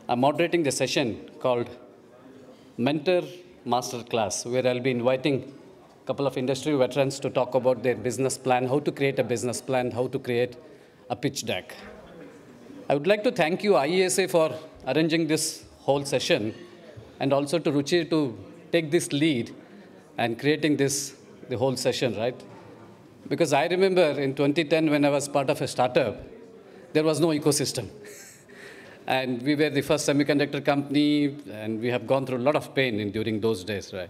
I'm moderating the session called Mentor Masterclass, where I'll be inviting a couple of industry veterans to talk about their business plan, how to create a business plan, how to create a pitch deck. I would like to thank you, IESA, for arranging this whole session, and also to Ruchi to take this lead and creating the whole session, right? Because I remember in 2010, when I was part of a startup, there was no ecosystem. And we were the first semiconductor company, and we have gone through a lot of pain during those days, right?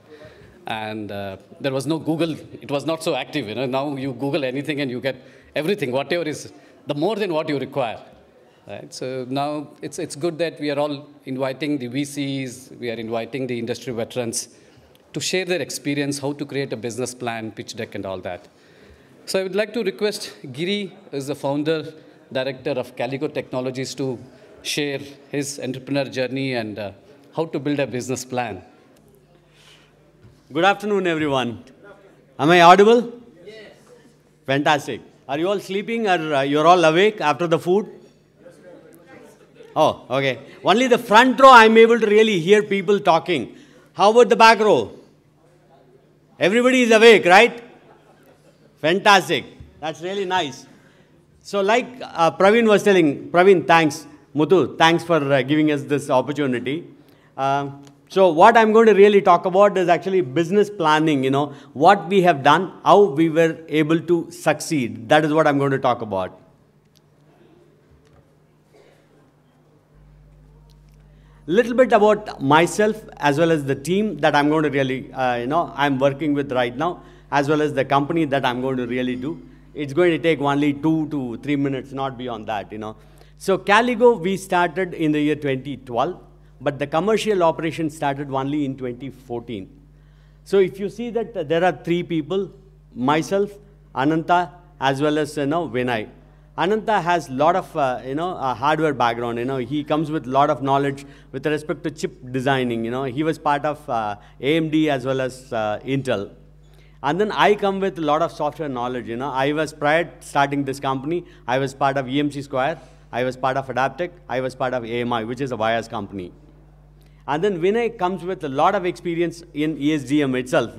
And there was no Google. It was not so active. Now you Google anything and you get everything, whatever is the more than what you require. Right? So now it's good that we are all inviting the VCs, we are inviting the industry veterans to share their experience, how to create a business plan, pitch deck, and all that. So I would like to request Giri, who is the founder, director of Calligo Technologies, to share his entrepreneur journey and how to build a business plan. Good afternoon, everyone. Am I audible? Yes. Fantastic. Are you all sleeping or you're all awake after the food? Oh, okay. Only the front row I'm able to really hear people talking. How about the back row? Everybody is awake, right? Fantastic. That's really nice. So like Praveen was telling, Praveen, thanks. Muthu, thanks for giving us this opportunity. So what I'm going to really talk about is actually business planning, what we have done, how we were able to succeed. That is what I'm going to talk about. Little bit about myself as well as the team that I'm going to really, I'm working with right now, as well as the company that I'm going to really do. It's going to take only 2 to 3 minutes, not beyond that, So Calligo, we started in the year 2012, but the commercial operation started only in 2014. So if you see that there are 3 people, myself, Ananta, as well as Vinay. Ananta has a lot of a hardware background. He comes with a lot of knowledge with respect to chip designing. He was part of AMD as well as Intel. And then I come with a lot of software knowledge. I was prior starting this company, I was part of EMC Square, I was part of Adaptec, I was part of AMI, which is a wires company. And then Vinay comes with a lot of experience in ESDM itself.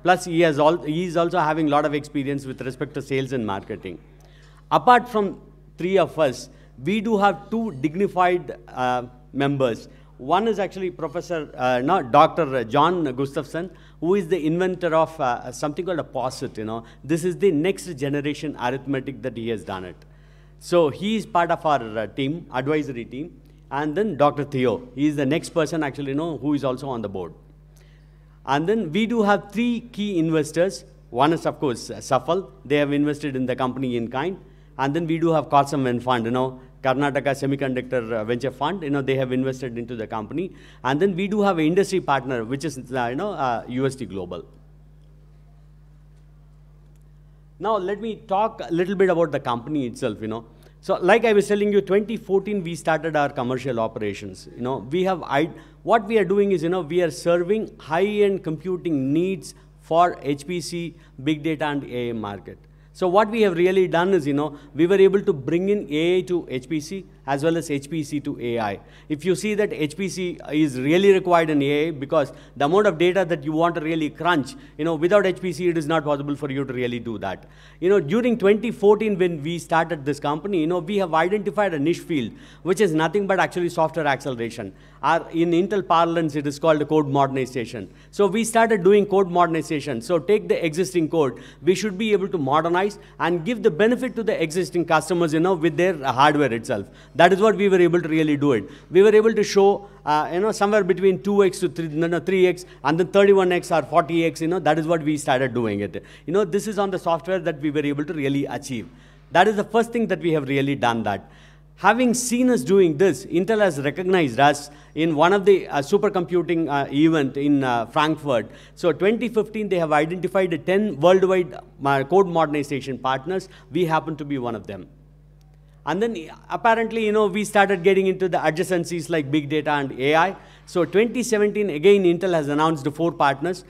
Plus he is also having a lot of experience with respect to sales and marketing. Apart from 3 of us, we do have 2 dignified members. One is actually Dr. John Gustafson, who is the inventor of something called a POSIT. This is the next generation arithmetic that he has done it. So he is part of our team, advisory team. And then Dr. Theo, he is the next person actually who is also on the board. And then we do have 3 key investors. One is, of course, Safal. They have invested in the company in kind. And then we do have Karsamven Fund, Karnataka Semiconductor Venture Fund. They have invested into the company. And then we do have an industry partner, which is, UST Global. Now, let me talk a little bit about the company itself, So, like I was telling you, 2014, we started our commercial operations. What we are doing is, we are serving high-end computing needs for HPC, big data, and AI market. So what we have really done is, we were able to bring in AI to HPC as well as HPC to AI. If you see that HPC is really required in AI because the amount of data that you want to really crunch, without HPC, it is not possible for you to really do that. During 2014, when we started this company, we have identified a niche field, which is nothing but actually software acceleration. In Intel parlance, it is called code modernization. So we started doing code modernization. So take the existing code. We should be able to modernize and give the benefit to the existing customers, with their hardware itself. That is what we were able to really do it. We were able to show, somewhere between 2x to 3x, and then 31x or 40x, that is what we started doing it. This is on the software that we were able to really achieve. That is the first thing that we have really done that. Having seen us doing this, Intel has recognized us in one of the supercomputing event in Frankfurt. So 2015, they have identified 10 worldwide code modernization partners. We happen to be one of them. And then apparently, we started getting into the adjacencies like big data and AI. So 2017, again, Intel has announced 4 partners.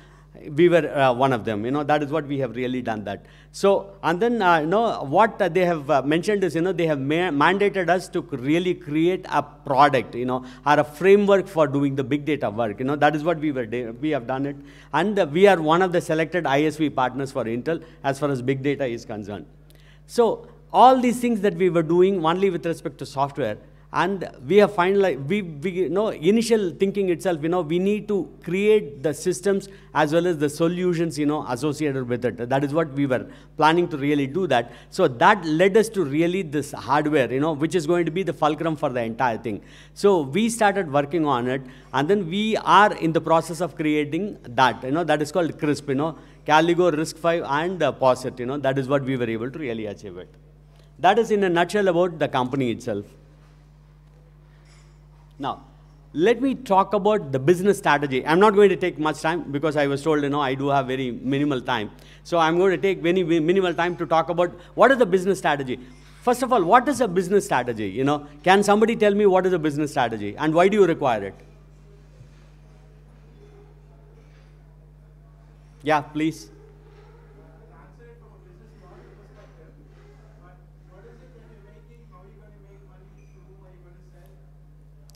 we were one of them. That is what we have really done that. So, and then, what they have mentioned is, they have mandated us to really create a product, or a framework for doing the big data work. That is what we have done it. And we are one of the selected ISV partners for Intel as far as big data is concerned. So, all these things that we were doing only with respect to software, and we have finalized, initial thinking itself, we need to create the systems as well as the solutions, associated with it. That is what we were planning to really do that. So that led us to really this hardware, which is going to be the fulcrum for the entire thing. So we started working on it, and then we are in the process of creating that, that is called CRISP, Calligo, RISC-V, and POSIT, that is what we were able to really achieve it. That is in a nutshell about the company itself. Now, let me talk about the business strategy. I'm not going to take much time because I was told, I do have very minimal time. So I'm going to take very minimal time to talk about what is the business strategy. First of all, what is a business strategy? Can somebody tell me what is a business strategy and why do you require it? Yeah, please.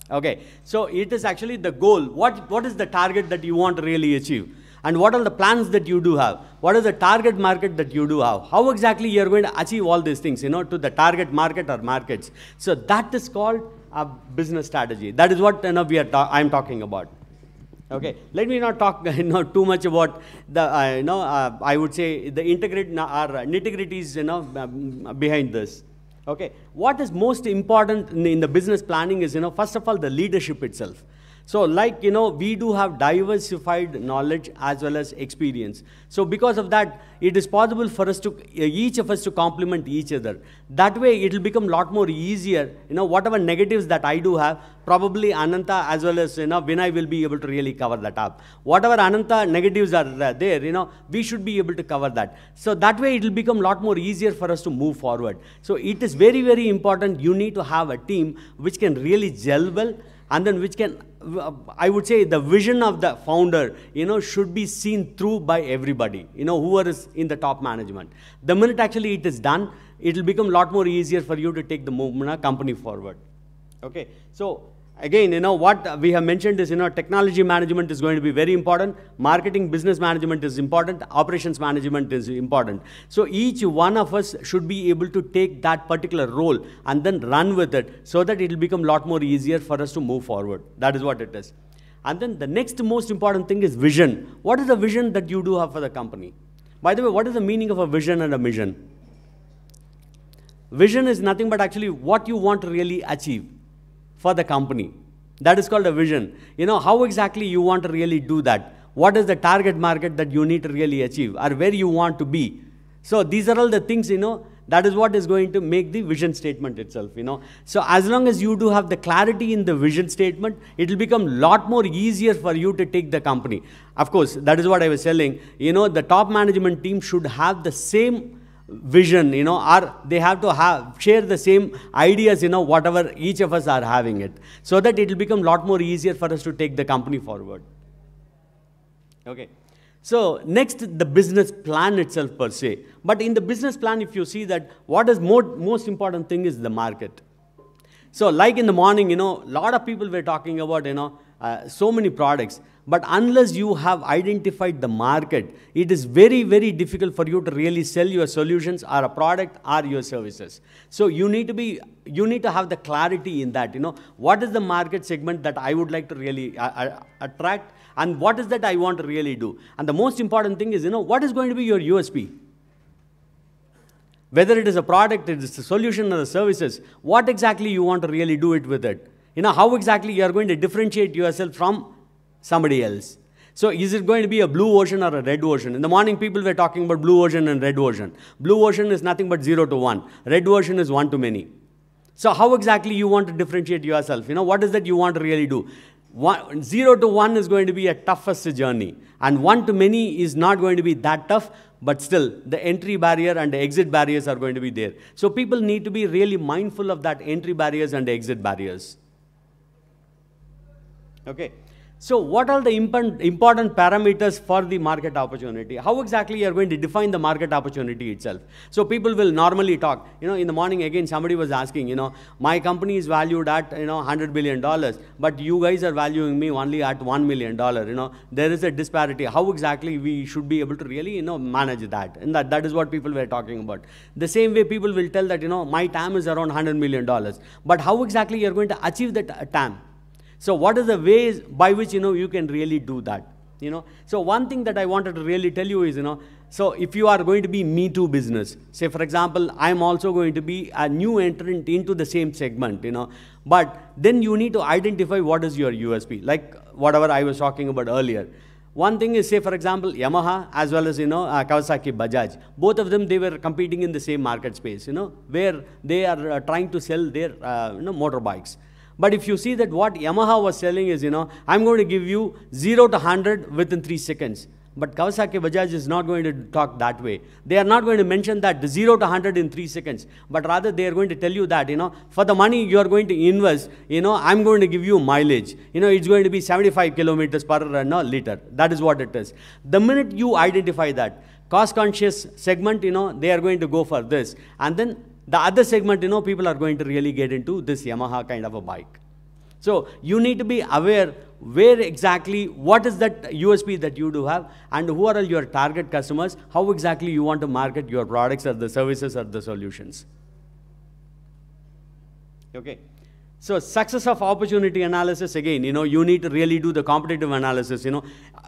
Okay, so it is actually the goal. What is the target that you want to really achieve? And what are the plans that you do have? What is the target market that you do have? How exactly you are going to achieve all these things, to the target market or markets? So that is called a business strategy. That is what I am talking about. Okay, let me not talk too much about the I would say the nitty-gritties behind this. Okay, what is most important in the business planning is, first of all, the leadership itself. So like, we do have diversified knowledge as well as experience. So because of that, it is possible for us to, each of us to complement each other. That way, it will become a lot more easier. Whatever negatives that I do have, probably Ananta as well as, Vinay will be able to really cover that up. Whatever Ananta negatives are there, we should be able to cover that. So that way, it will become a lot more easier for us to move forward. So it is very, very important. You need to have a team which can really gel well, and then which can, I would say, the vision of the founder, should be seen through by everybody, whoever is in the top management. The minute actually it is done, it will become a lot more easier for you to take the company forward. Okay, so again, what we have mentioned is, technology management is going to be very important. Marketing, business management is important. Operations management is important. So each one of us should be able to take that particular role and then run with it so that it will become a lot more easier for us to move forward. That is what it is. And then the next most important thing is vision. What is the vision that you do have for the company? By the way, what is the meaning of a vision and a mission? Vision is nothing but actually what you want to really achieve for the company. That is called a vision. How exactly you want to really do that? What is the target market that you need to really achieve, or where you want to be? So these are all the things, that is what is going to make the vision statement itself, So as long as you do have the clarity in the vision statement, it will become a lot more easier for you to take the company. Of course, that is what I was telling. The top management team should have the same vision, or they have to share the same ideas, whatever each of us are having it, so that it will become a lot more easier for us to take the company forward. Okay. So next, the business plan itself per se. But in the business plan, if you see that what is most important thing is the market. So like in the morning, a lot of people were talking about, so many products. But unless you have identified the market, it is very, very difficult for you to really sell your solutions or a product or your services. So you need to have the clarity in that, what is the market segment that I would like to really attract, and what is that I want to really do. And the most important thing is, what is going to be your USP? Whether it is a product, it is a solution or the services, what exactly you want to really do it with it. How exactly you are going to differentiate yourself from somebody else. So is it going to be a blue ocean or a red ocean? In the morning, people were talking about blue ocean and red ocean. Blue ocean is nothing but 0 to 1. Red ocean is 1 to many. So how exactly you want to differentiate yourself? What is that you want to really do? 0 to 1 is going to be a toughest journey. And 1 to many is not going to be that tough, but still the entry barrier and the exit barriers are going to be there. So people need to be really mindful of that entry barriers and exit barriers. Okay. So what are the important parameters for the market opportunity? How exactly you are going to define the market opportunity itself? So people will normally talk, in the morning again somebody was asking, my company is valued at, $100 billion, but you guys are valuing me only at $1 million, there is a disparity. How exactly we should be able to really, manage that? And that is what people were talking about. The same way people will tell that, my TAM is around $100 million, but how exactly you are going to achieve that TAM? So what is the ways by which, you can really do that, So one thing that I wanted to really tell you is, so if you are going to be Me Too business, say for example, I'm also going to be a new entrant into the same segment, but then you need to identify what is your USP, like whatever I was talking about earlier. One thing is, say for example, Yamaha as well as, Kawasaki Bajaj, both of them, they were competing in the same market space, where they are trying to sell their, motorbikes. But if you see that what Yamaha was selling is, I'm going to give you 0 to 100 within 3 seconds. But Kawasaki Bajaj is not going to talk that way. They are not going to mention that the 0 to 100 in 3 seconds. But rather they are going to tell you that, for the money you are going to invest, I'm going to give you mileage. It's going to be 75 kilometers per liter. That is what it is. The minute you identify that, cost conscious segment, they are going to go for this. And then the other segment, people are going to really get into this Yamaha kind of a bike. So you need to be aware where exactly, what is that USP that you do have, and who are your target customers, how exactly you want to market your products or the services or the solutions. Okay. So success of opportunity analysis, again, you need to really do the competitive analysis,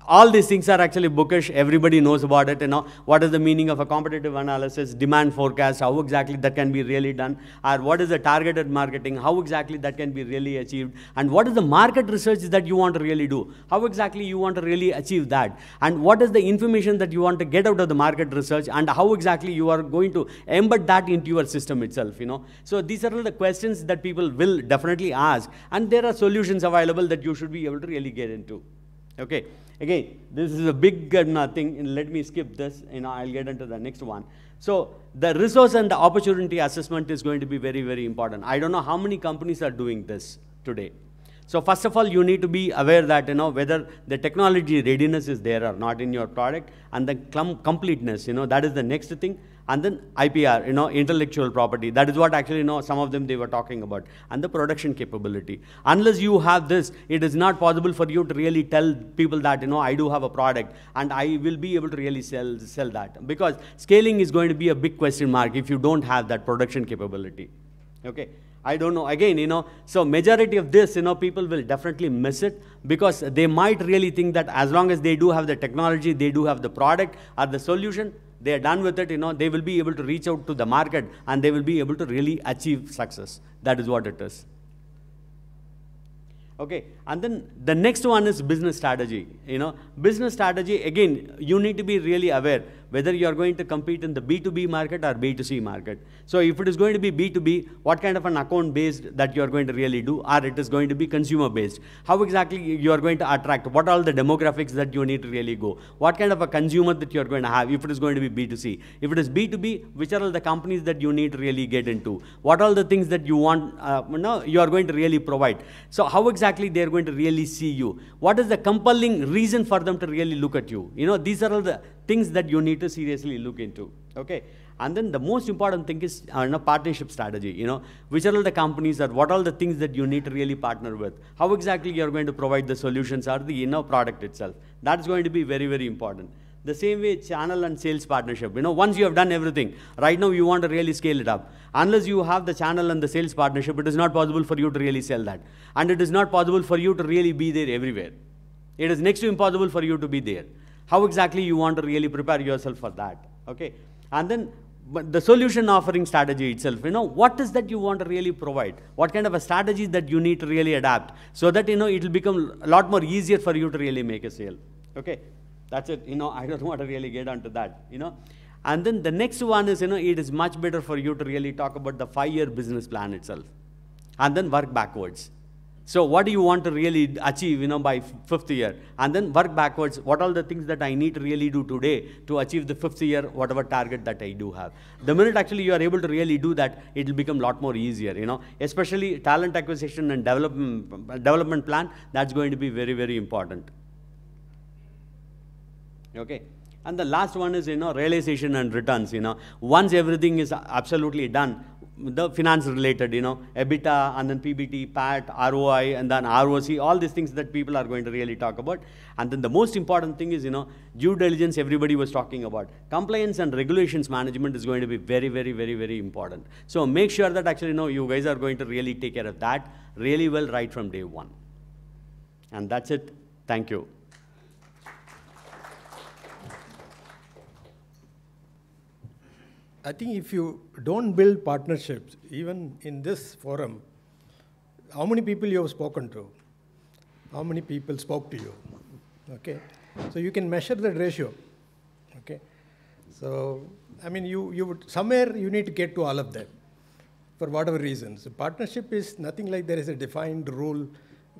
All these things are actually bookish. Everybody knows about it, What is the meaning of a competitive analysis, demand forecast, how exactly that can be really done, or what is the targeted marketing, how exactly that can be really achieved, and what is the market research that you want to really do, how exactly you want to really achieve that, and what is the information that you want to get out of the market research, and how exactly you are going to embed that into your system itself, So these are all the questions that people will definitely ask, and there are solutions available that you should be able to really get into. Okay. Again, this is a big thing, and let me skip this, I'll get into the next one. So the resource and the opportunity assessment is going to be very, very important. I don't know how many companies are doing this today. So first of all, you need to be aware that, whether the technology readiness is there or not in your product, and the completeness, that is the next thing. And then IPR, intellectual property. That is what actually, some of them they were talking about. And the production capability. Unless you have this, it is not possible for you to really tell people that, I do have a product and I will be able to really sell that. Because scaling is going to be a big question mark if you don't have that production capability. Okay. I don't know. Again, so majority of this, people will definitely miss it, because they might really think that as long as they do have the technology, they do have the product or the solution, they are done with it, they will be able to reach out to the market and they will be able to really achieve success. That is what it is. Okay, and then the next one is business strategy. Business strategy, again, you need to be really aware whether you are going to compete in the B2B market or B2C market. So if it is going to be B2B, what kind of an account based that you are going to really do, or it is going to be consumer based? How exactly you are going to attract? What are all the demographics that you need to really go? What kind of a consumer that you are going to have if it is going to be B2C? If it is B2B, which are all the companies that you need to really get into? What are the things that you want, you are going to really provide? So how exactly they are going to really see you? What is the compelling reason for them to really look at you? These are all the things that you need to seriously look into. Okay. And then the most important thing is partnership strategy. Which are all the companies or what are all the things that you need to really partner with? How exactly you are going to provide the solutions or the product itself? That is going to be very, very important. The same way, channel and sales partnership. Once you have done everything, right now you want to really scale it up. Unless you have the channel and the sales partnership, it is not possible for you to really sell that. And it is not possible for you to really be there everywhere. It is next to impossible for you to be there. How exactly you want to really prepare yourself for that? Okay. And then the solution offering strategy itself, what is that you want to really provide? What kind of a strategy that you need to really adapt so that, it will become a lot more easier for you to really make a sale. Okay. That's it. I don't want to really get onto that, And then the next one is, it is much better for you to really talk about the 5-year business plan itself and then work backwards. So what do you want to really achieve, by fifth year? And then work backwards. What are the things that I need to really do today to achieve the fifth year, whatever target that I do have? The minute actually you are able to really do that, it will become a lot more easier, Especially talent acquisition and development plan, that's going to be very, very important. Okay. And the last one is, realization and returns, Once everything is absolutely done, the finance related, EBITDA and then PBT, PAT, ROI, and then ROC, all these things that people are going to really talk about. And then the most important thing is, due diligence everybody was talking about. Compliance and regulations management is going to be very, very, very, very important. So make sure that actually, you guys are going to really take care of that really well right from day one. And that's it. Thank you. I think if you don't build partnerships, even in this forum, how many people you have spoken to? How many people spoke to you? Okay, so you can measure that ratio. Okay, so I mean, you would somewhere you need to get to all of that, for whatever reasons. So partnership is nothing like there is a defined rule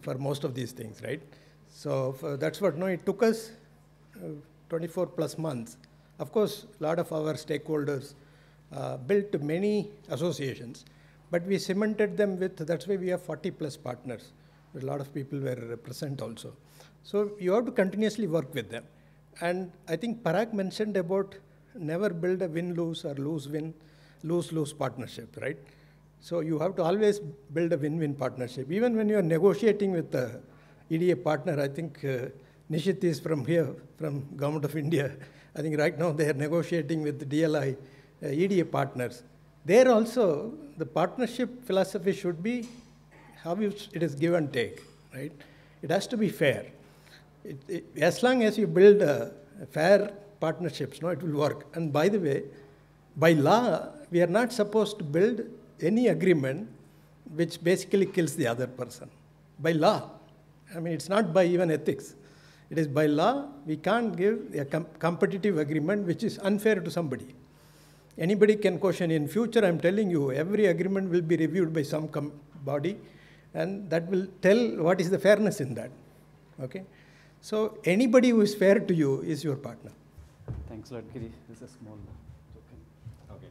for most of these things, right? So that's what. No, it took us 24 plus months. Of course, a lot of our stakeholders built many associations, but we cemented them with, that's why we have 40 plus partners. A lot of people were present also. So you have to continuously work with them. And I think Parag mentioned about never build a win-lose or lose-win, lose-lose partnership, right? So you have to always build a win-win partnership. Even when you are negotiating with the EDA partner, I think Nishty is from here, from Government of India. I think right now they are negotiating with the DLI EDA partners. There also, the partnership philosophy should be how it is give and take, right? It has to be fair. As long as you build fair partnerships, it will work. And by the way, by law, we are not supposed to build any agreement which basically kills the other person. By law. I mean, it's not by even ethics. It is by law, we can't give a competitive agreement which is unfair to somebody. Anybody can question. In future, I'm telling you, every agreement will be reviewed by some body, and that will tell what is the fairness in that. Okay? So anybody who is fair to you is your partner. Thanks a lot, Giri. This is a small token. Okay.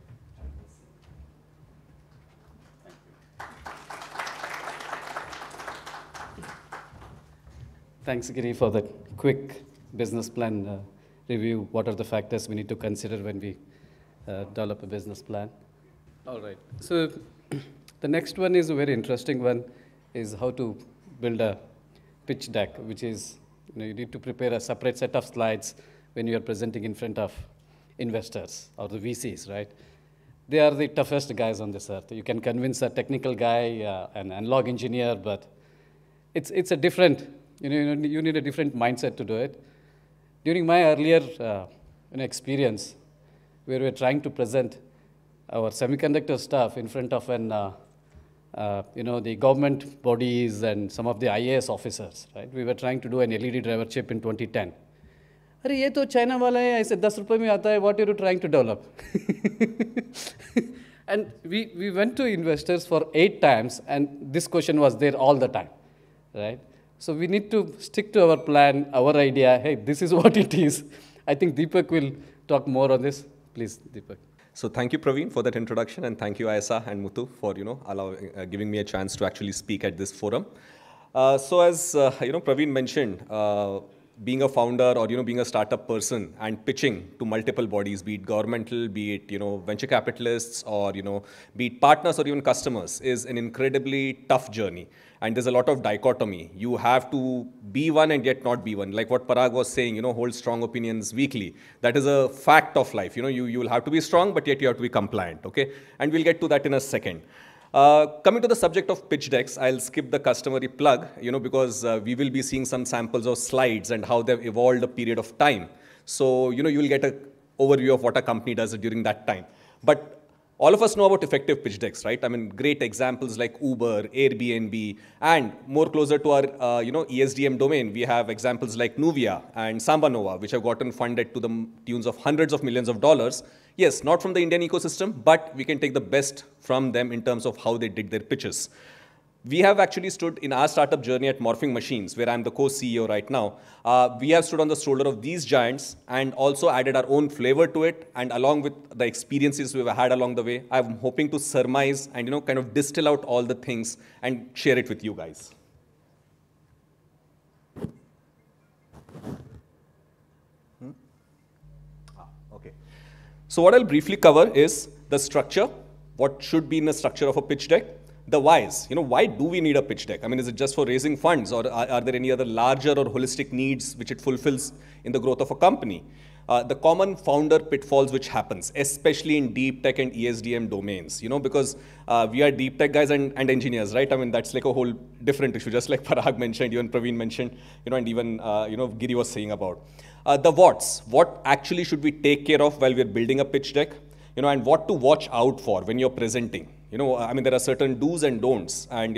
Thanks, Giri, for that quick business plan review. What are the factors we need to consider when we develop a business plan? All right. So the next one is a very interesting one, is how to build a pitch deck, which is, you need to prepare a separate set of slides when you are presenting in front of investors or the VCs, right? They are the toughest guys on this earth. You can convince a technical guy, an analog engineer, but it's a different, you need a different mindset to do it. During my earlier experience, where we were trying to present our semiconductor stuff in front of the government bodies and some of the IAS officers, right? We were trying to do an LED driver chip in 2010. Arey, ye to China wala hai, aise 10 rupees mein aata hai, what are you trying to develop? And we went to investors for 8 times, and this question was there all the time, right? So we need to stick to our plan, our idea. Hey, this is what it is. I think Deepak will talk more on this. Please, Deepak. So thank you, Praveen, for that introduction, and thank you, Ayesha and Muthu, for giving me a chance to actually speak at this forum. So as Praveen mentioned, being a founder or being a startup person and pitching to multiple bodies, be it governmental, be it venture capitalists, or be it partners or even customers, is an incredibly tough journey. And there's a lot of dichotomy. You have to be one and yet not be one. Like what Parag was saying, hold strong opinions weakly. That is a fact of life. You will have to be strong, but yet you have to be compliant. Okay, and we'll get to that in a second. Coming to the subject of pitch decks, I'll skip the customary plug, because we will be seeing some samples of slides and how they've evolved a period of time. So, you'll get an overview of what a company does during that time. But all of us know about effective pitch decks, right? I mean, great examples like Uber, Airbnb, and more closer to our, ESDM domain, we have examples like Nuvia and Sambanova, which have gotten funded to the tunes of hundreds of millions of dollars. Yes, not from the Indian ecosystem, but we can take the best from them in terms of how they did their pitches. We have actually stood in our startup journey at Morphing Machines, where I'm the co-CEO right now. We have stood on the shoulder of these giants and also added our own flavor to it. And along with the experiences we've had along the way, I'm hoping to surmise and kind of distill out all the things and share it with you guys. Okay. So what I'll briefly cover is the structure, what should be in the structure of a pitch deck. The whys, why do we need a pitch deck? I mean, is it just for raising funds, or are there any other larger or holistic needs which it fulfills in the growth of a company? The common founder pitfalls which happens, especially in deep tech and ESDM domains, because we are deep tech guys and engineers, right? I mean, that's like a whole different issue, just like Parag mentioned, even Praveen mentioned, and even, Giri was saying about. The whats, what actually should we take care of while we're building a pitch deck, and what to watch out for when you're presenting. I mean, there are certain do's and don'ts, and,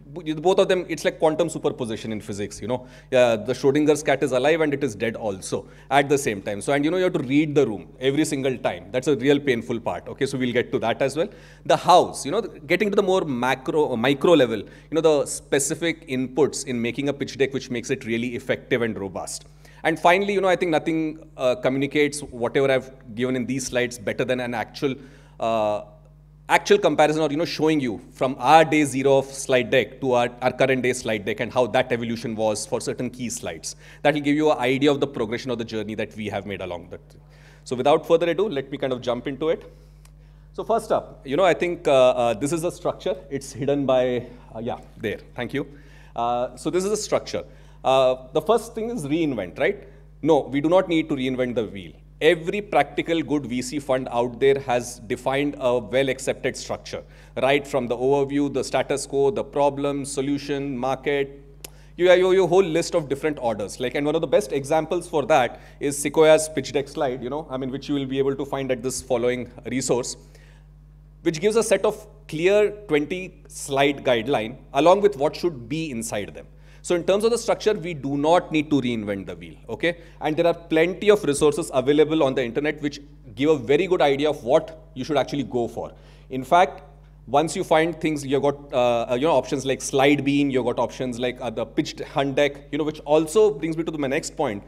both of them, it's like quantum superposition in physics, the Schrodinger's cat is alive and it is dead also at the same time. So, and, you have to read the room every single time. That's a real painful part, okay? So we'll get to that as well. The hows, getting to the more micro level, the specific inputs in making a pitch deck which makes it really effective and robust. And finally, I think nothing communicates whatever I've given in these slides better than an actual comparison, or showing you from our day zero of slide deck to our current day slide deck and how that evolution was for certain key slides. That will give you an idea of the progression of the journey that we have made along that. So without further ado, let me kind of jump into it. So first up, I think this is a structure. It's hidden by, yeah, there. Thank you. So this is a structure. The first thing is reinvent, right? No, we do not need to reinvent the wheel. Every practical good VC fund out there has defined a well-accepted structure, right? From the overview, the status quo, the problem, solution, market. You have your whole list of different orders. And one of the best examples for that is Sequoia's pitch deck slide, which you will be able to find at this following resource, which gives a set of clear 20-slide guideline along with what should be inside them. So in terms of the structure, we do not need to reinvent the wheel, okay? And there are plenty of resources available on the internet which give a very good idea of what you should actually go for. In fact, once you find things, you've got options like slide bean, you've got options like the pitched hunt deck, which also brings me to my next point,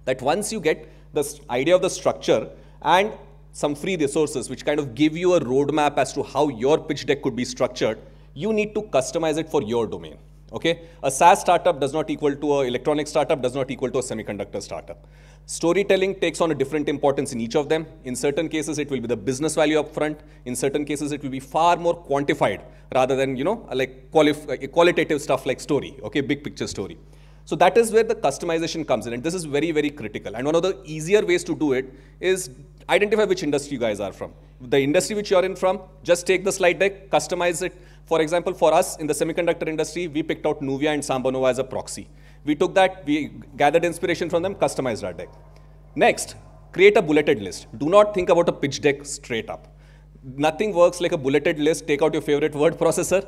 that once you get the idea of the structure and some free resources which kind of give you a roadmap as to how your pitch deck could be structured, you need to customize it for your domain. Okay, a SaaS startup does not equal to an electronic startup, does not equal to a semiconductor startup. Storytelling takes on a different importance in each of them. In certain cases, it will be the business value up front. In certain cases, it will be far more quantified rather than, like qualitative stuff like story, okay, big picture story. So that is where the customization comes in, and this is very, very critical. And one of the easier ways to do it is identify which industry you guys are from. The industry which you're in from, just take the slide deck, customize it. For example, for us in the semiconductor industry, we picked out Nuvia and Sambanova as a proxy. We took that, we gathered inspiration from them, customized our deck. Next, create a bulleted list. Do not think about a pitch deck straight up. Nothing works like a bulleted list. Take out your favorite word processor,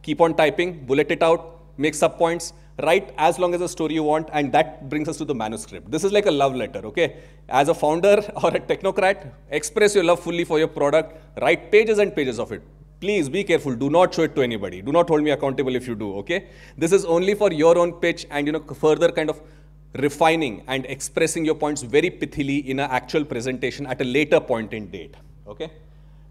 keep on typing, bullet it out, make subpoints, write as long as a story you want, and that brings us to the manuscript. This is like a love letter, okay? As a founder or a technocrat, express your love fully for your product, write pages and pages of it. Please be careful, do not show it to anybody. Do not hold me accountable if you do, okay? This is only for your own pitch and further kind of refining and expressing your points very pithily in an actual presentation at a later point in date, okay?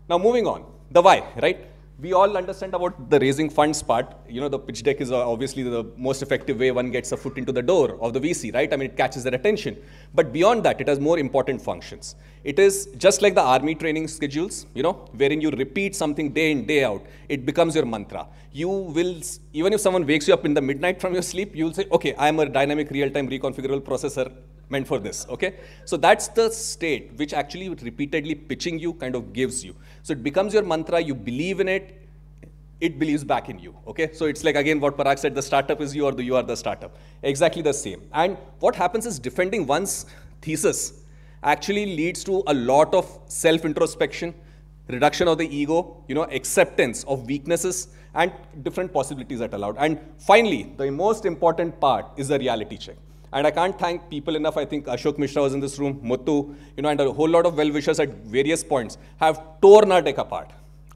Now moving on, the why, right? We all understand about the raising funds part. The pitch deck is obviously the most effective way one gets a foot into the door of the VC, right? I mean, it catches their attention. But beyond that, it has more important functions. It is just like the army training schedules, wherein you repeat something day in, day out. It becomes your mantra. You will, even if someone wakes you up in the midnight from your sleep, you will say, okay, I am a dynamic real-time reconfigurable processor meant for this, okay? So that's the state which actually repeatedly pitching you kind of gives you. So it becomes your mantra, you believe in it, it believes back in you, okay? So it's like, again, what Parag said, the startup is you or you are the startup. Exactly the same. And what happens is defending one's thesis actually leads to a lot of self-introspection, reduction of the ego, acceptance of weaknesses and different possibilities that are allowed. And finally, the most important part is the reality check. And I can't thank people enough. I think Ashok Mishra was in this room, Muthu, and a whole lot of well-wishers at various points have torn our deck apart.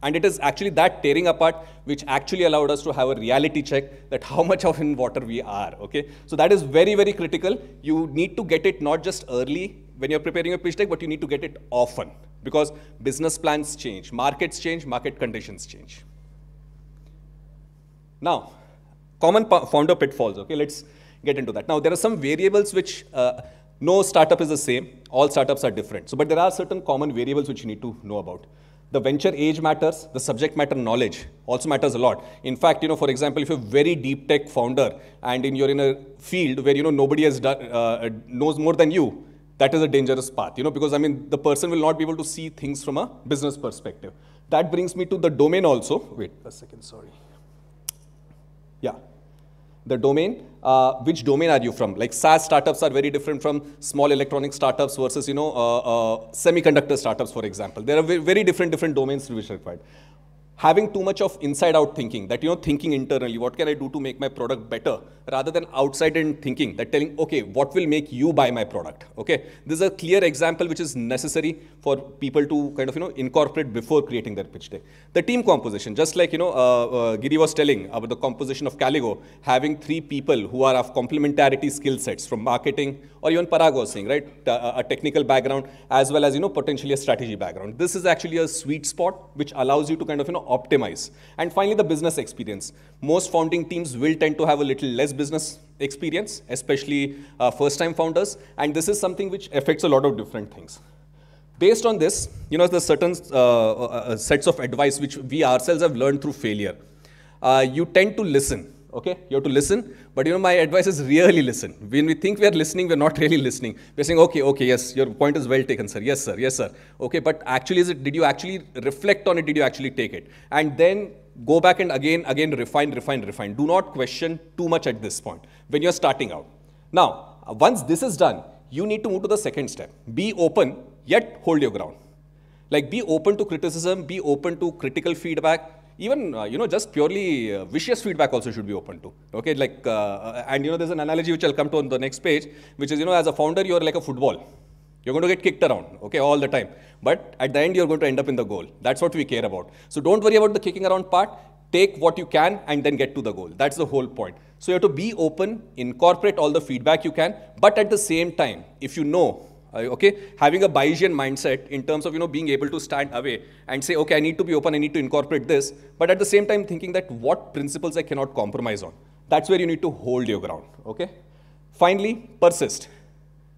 And it is actually that tearing apart which actually allowed us to have a reality check that how much of in water we are, okay? So that is very, very critical. You need to get it not just early when you're preparing a pitch deck, but you need to get it often because business plans change, market conditions change. Now, common founder pitfalls, okay? Let's get into that. Now, there are some variables which no startup is the same. All startups are different. So, but there are certain common variables which you need to know about. The venture age matters, the subject matter knowledge also matters a lot. In fact, for example, if you're a very deep tech founder and you're in a field where, nobody has knows more than you, that is a dangerous path, because the person will not be able to see things from a business perspective. That brings me to the domain also. Wait a second, sorry. Yeah. The domain, which domain are you from? Like SaaS startups are very different from small electronic startups versus, semiconductor startups, for example. There are very different domains which are required. Having too much of inside-out thinking, that, thinking internally, what can I do to make my product better, rather than outside-in thinking, that telling, okay, what will make you buy my product, okay? This is a clear example which is necessary for people to kind of, incorporate before creating their pitch deck. The team composition, just like, Giri was telling about the composition of Calligo, having 3 people who are of complementarity skill sets from marketing, or even Parag was saying, right, a technical background, as well as, potentially a strategy background. This is actually a sweet spot which allows you to kind of, optimize. And finally, the business experience. Most founding teams will tend to have a little less business experience, especially first-time founders, and this is something which affects a lot of different things. Based on this, there's certain sets of advice which we ourselves have learned through failure. You tend to listen. Okay, you have to listen, but my advice is really listen. When we think we are listening, we're not really listening. We're saying, okay, yes, your point is well taken, sir. Yes, sir. Okay, but actually, did you actually reflect on it? Did you actually take it? And then go back and again, refine. Do not question too much at this point when you're starting out. Now, once this is done, you need to move to the second step. Be open, yet hold your ground. Like, be open to criticism, be open to critical feedback. Even, just purely vicious feedback also should be open to, okay? Like, and, there's an analogy which I'll come to on the next page, which is, as a founder, you're like a football. You're going to get kicked around, okay, all the time. But at the end, you're going to end up in the goal. That's what we care about. So don't worry about the kicking around part. Take what you can and then get to the goal. That's the whole point. So you have to be open, incorporate all the feedback you can, but at the same time, if you know, okay, having a Bayesian mindset in terms of, being able to stand away and say, okay, I need to be open, I need to incorporate this, but at the same time thinking that what principles I cannot compromise on. That's where you need to hold your ground, okay? Finally, persist.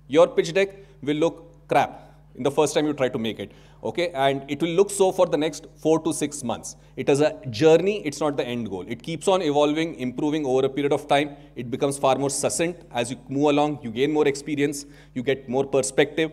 Your pitch deck will look crap in the first time you try to make it, okay? And it will look so for the next 4 to 6 months. It is a journey, it's not the end goal. It keeps on evolving, improving over a period of time. It becomes far more succinct. As you move along, you gain more experience, you get more perspective.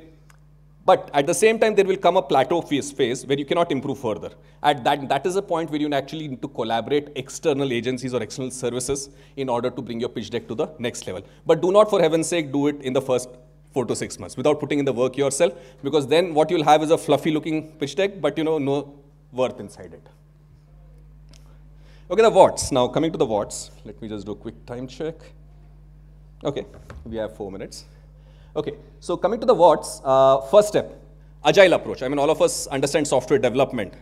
But at the same time, there will come a plateau phase where you cannot improve further. At that is a point where you actually need to collaborate external agencies or external services in order to bring your pitch deck to the next level. But do not, for heaven's sake, do it in the first 4 to 6 months without putting in the work yourself, because then what you'll have is a fluffy looking pitch deck, but no worth inside it. Okay, the what's. Now coming to the what's, let me just do a quick time check. Okay, we have 4 minutes. Okay, so coming to the what's, first step, agile approach. All of us understand software development.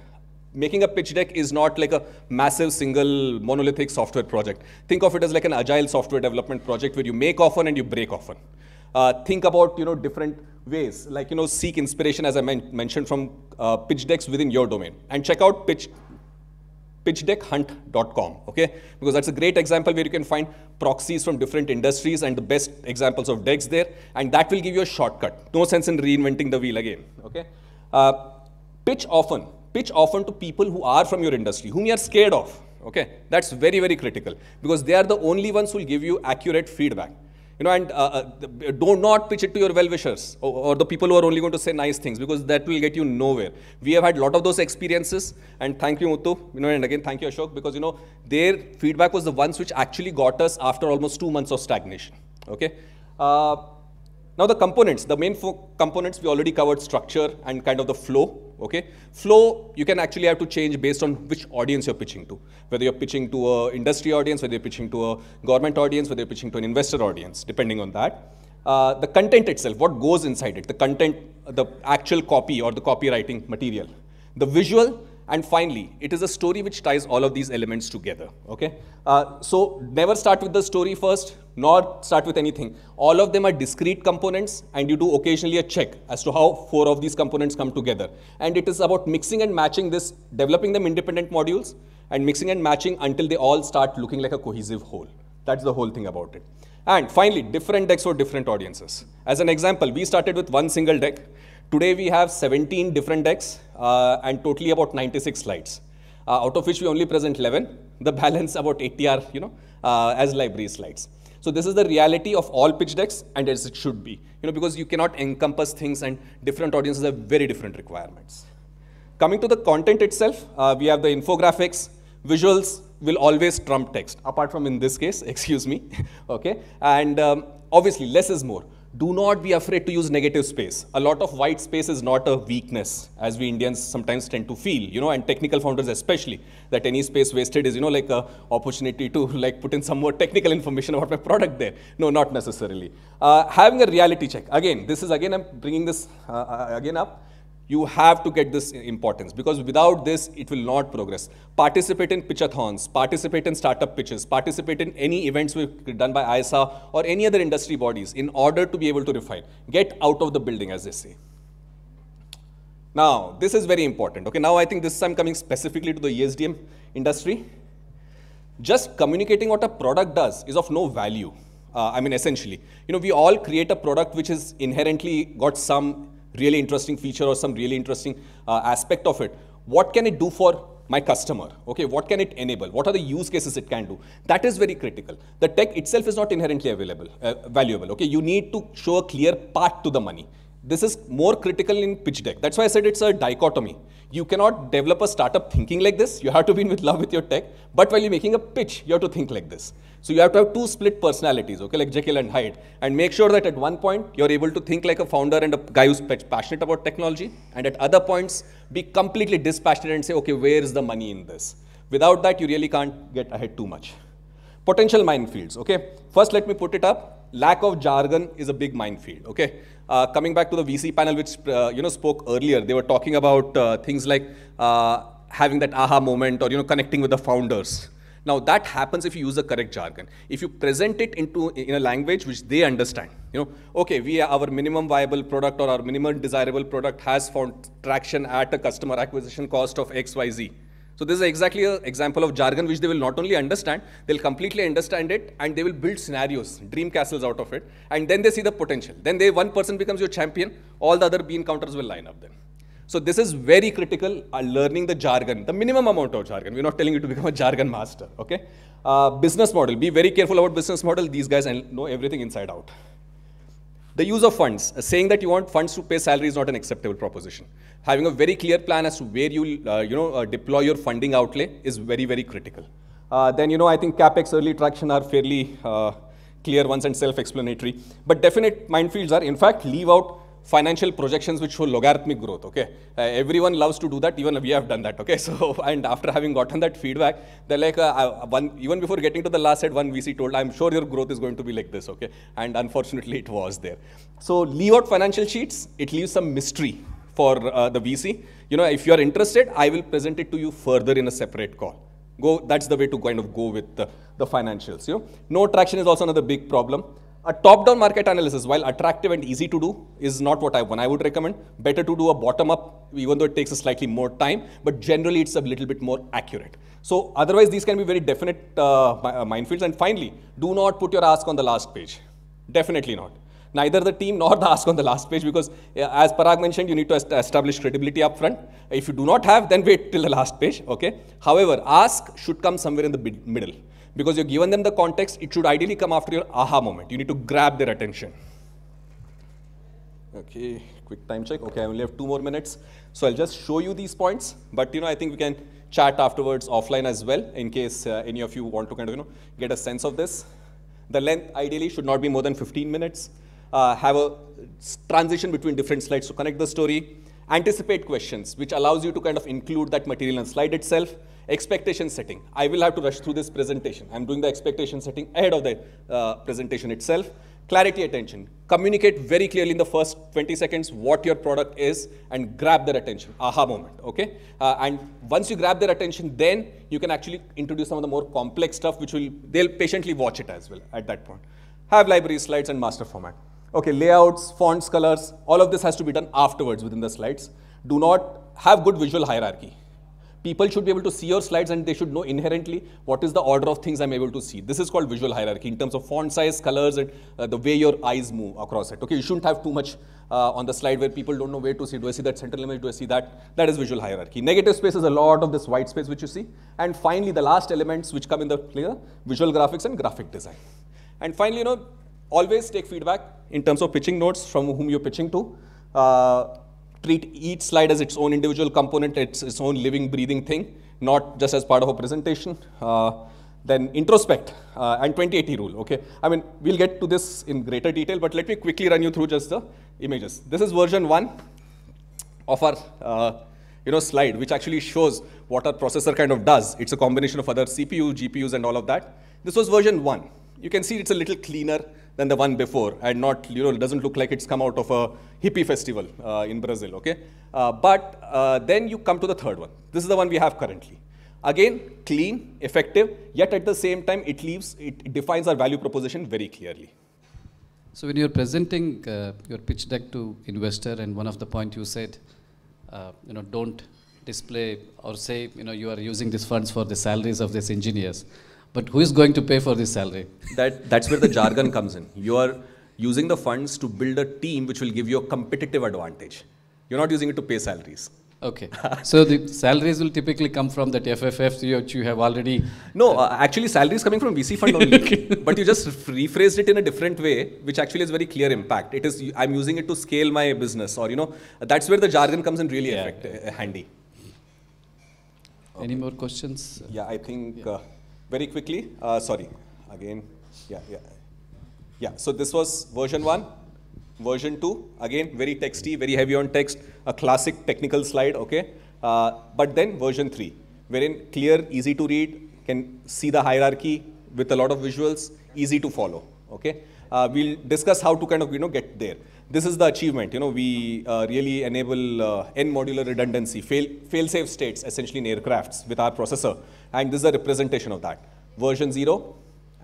Making a pitch deck is not like a massive single monolithic software project. Think of it as like an agile software development project where you make often and you break often. Think about, different ways, like, seek inspiration, as I mentioned, from pitch decks within your domain. And check out pitchdeckhunt.com, okay? Because that's a great example where you can find proxies from different industries and the best examples of decks there. And that will give you a shortcut. No sense in reinventing the wheel again, okay? Pitch often to people who are from your industry, whom you are scared of, okay? That's very, very critical, because they are the only ones who will give you accurate feedback. And do not pitch it to your well-wishers or the people who are only going to say nice things, because that will get you nowhere. We have had a lot of those experiences, and thank you, Muthu, and again, thank you, Ashok, because, their feedback was the ones which actually got us after almost 2 months of stagnation, okay? Now the components, the main components, we already covered structure and kind of the flow, okay? Flow, you can actually have to change based on which audience you're pitching to. Whether you're pitching to an industry audience, whether you're pitching to a government audience, whether you're pitching to an investor audience, depending on that. The content itself, what goes inside it, the content, the actual copy or the copywriting material. The visual And finally, it is a story which ties all of these elements together, okay? So never start with the story first, nor start with anything. All of them are discrete components, and you do occasionally a check as to how 4 of these components come together. And it is about mixing and matching this, developing them independent modules, and mixing and matching until they all start looking like a cohesive whole. That's the whole thing about it. And finally, different decks for different audiences. As an example, we started with one single deck. Today we have 17 different decks and totally about 96 slides, out of which we only present 11. The balance about 80 are, as library slides. So this is the reality of all pitch decks, and as it should be, because you cannot encompass things, and different audiences have very different requirements. Coming to the content itself, we have the infographics, visuals will always trump text, apart from in this case, excuse me, okay? And obviously, less is more. Do not be afraid to use negative space. A lot of white space is not a weakness, as we Indians sometimes tend to feel, and technical founders especially, that any space wasted is, like a opportunity to put in some more technical information about my product there. No, not necessarily. Having a reality check. Again, I'm bringing this again up. You have to get this importance, because without this, it will not progress. Participate in pitchathons, participate in startup pitches, participate in any events done by ISA or any other industry bodies in order to be able to refine. Get out of the building, as they say. Now, this is very important. Okay, now I think this I'm coming specifically to the ESDM industry. Just communicating what a product does is of no value. Essentially, we all create a product which is inherently got some really interesting feature or some really interesting aspect of it. What can it do for my customer? Okay, what can it enable? What are the use cases it can do? That is very critical. The tech itself is not inherently valuable. Okay, you need to show a clear path to the money. This is more critical in pitch deck. That's why I said it's a dichotomy. You cannot develop a startup thinking like this. You have to be in love with your tech. But while you're making a pitch, you have to think like this. So you have to have 2 split personalities, okay, like Jekyll and Hyde, and make sure that at one point you're able to think like a founder and a guy who's passionate about technology, and at other points be completely dispassionate and say, okay, where is the money in this? Without that, you really can't get ahead too much. Potential minefields, okay. First, let me put it up. Lack of jargon is a big minefield, okay. Coming back to the VC panel, which spoke earlier, they were talking about things like having that aha moment or connecting with the founders. Now that happens if you use the correct jargon. If you present it in a language which they understand, okay, our minimum viable product or our minimum desirable product has found traction at a customer acquisition cost of XYZ. So this is exactly an example of jargon which they will not only understand, they'll completely understand it, and they will build scenarios, dream castles out of it, and then they see the potential. Then one person becomes your champion, all the other bean counters will line up then. So this is very critical, learning the jargon, the minimum amount of jargon. We're not telling you to become a jargon master, okay? Business model, be very careful about business model. These guys know everything inside out. The use of funds, saying that you want funds to pay salary is not an acceptable proposition. Having a very clear plan as to where you deploy your funding outlay is very, very critical. Then, I think CapEx, early traction are fairly clear ones and self-explanatory. But definite minefields are, in fact, leave out financial projections which show logarithmic growth, okay? Everyone loves to do that, even we have done that, okay? So, and after having gotten that feedback, they're like, even before getting to the last set, one VC told, I'm sure your growth is going to be like this, okay? And unfortunately, it was there. So, leave out financial sheets, it leaves some mystery for the VC. If you're interested, I will present it to you further in a separate call. That's the way to kind of go with the financials, No traction is also another big problem. A top-down market analysis, while attractive and easy to do, is not what I would recommend. Better to do a bottom-up, even though it takes a slightly more time, but generally it's a little bit more accurate. So otherwise, these can be very definite minefields. And finally, do not put your ask on the last page. Definitely not. Neither the team nor the ask on the last page, because as Parag mentioned, you need to establish credibility up front. If you do not have, then wait till the last page, okay? However, ask should come somewhere in the middle. Because you've given them the context, it should ideally come after your aha moment. You need to grab their attention. Okay, quick time check. Okay, I only have 2 more minutes. So I'll just show you these points. But, I think we can chat afterwards offline as well, in case any of you want to kind of, get a sense of this. The length ideally should not be more than 15 minutes. Have a transition between different slides to connect the story. Anticipate questions, which allows you to kind of include that material in the slide itself. Expectation setting. I will have to rush through this presentation. I'm doing the expectation setting ahead of the presentation itself. Clarity, attention. Communicate very clearly in the first 20 seconds what your product is and grab their attention. Aha moment, okay? And once you grab their attention, then you can actually introduce some of the more complex stuff, which they'll patiently watch it as well at that point. Have library slides and master format. Okay, layouts, fonts, colors, all of this has to be done afterwards within the slides. Do not have good visual hierarchy. People should be able to see your slides and they should know inherently what is the order of things I'm able to see. This is called visual hierarchy in terms of font size, colors, and the way your eyes move across it. Okay, you shouldn't have too much on the slide where people don't know where to see. Do I see that central image? Do I see that? That is visual hierarchy. Negative space is a lot of this white space which you see. And finally, the last elements which come in the clear, visual graphics and graphic design. And finally, always take feedback in terms of pitching notes from whom you're pitching to. Treat each slide as its own individual component, its own living, breathing thing, not just as part of a presentation. Then introspect and 20/80 rule, okay? I mean, we'll get to this in greater detail, but let me quickly run you through just the images. This is version 1 of our slide, which actually shows what our processor kind of does. It's a combination of other CPU, GPUs, and all of that. This was version 1. You can see it's a little cleaner than the one before, and not, it doesn't look like it's come out of a hippie festival in Brazil, okay? But then you come to the third one. This is the one we have currently. Again, clean, effective, yet at the same time, it defines our value proposition very clearly. So when you're presenting your pitch deck to investor, and one of the points you said, don't display or say, you are using these funds for the salaries of these engineers. But who is going to pay for this salary? That's where the jargon comes in. You are using the funds to build a team which will give you a competitive advantage. You're not using it to pay salaries. Okay. So the salaries will typically come from that FFF which you have already... No, actually salary is coming from VC fund only. Okay. But you just rephrased it in a different way, which actually has very clear impact. It is, I'm using it to scale my business, or that's where the jargon comes in really handy. Okay. Any more questions? Yeah, I think... very quickly, sorry, again, yeah. So this was version 1, version 2, again, very texty, very heavy on text, a classic technical slide, okay? But then version 3, wherein clear, easy to read, can see the hierarchy with a lot of visuals, easy to follow, okay? We'll discuss how to kind of, get there. This is the achievement, we really enable n-modular redundancy, fail-safe states, essentially in aircrafts with our processor. And this is a representation of that. Version 0,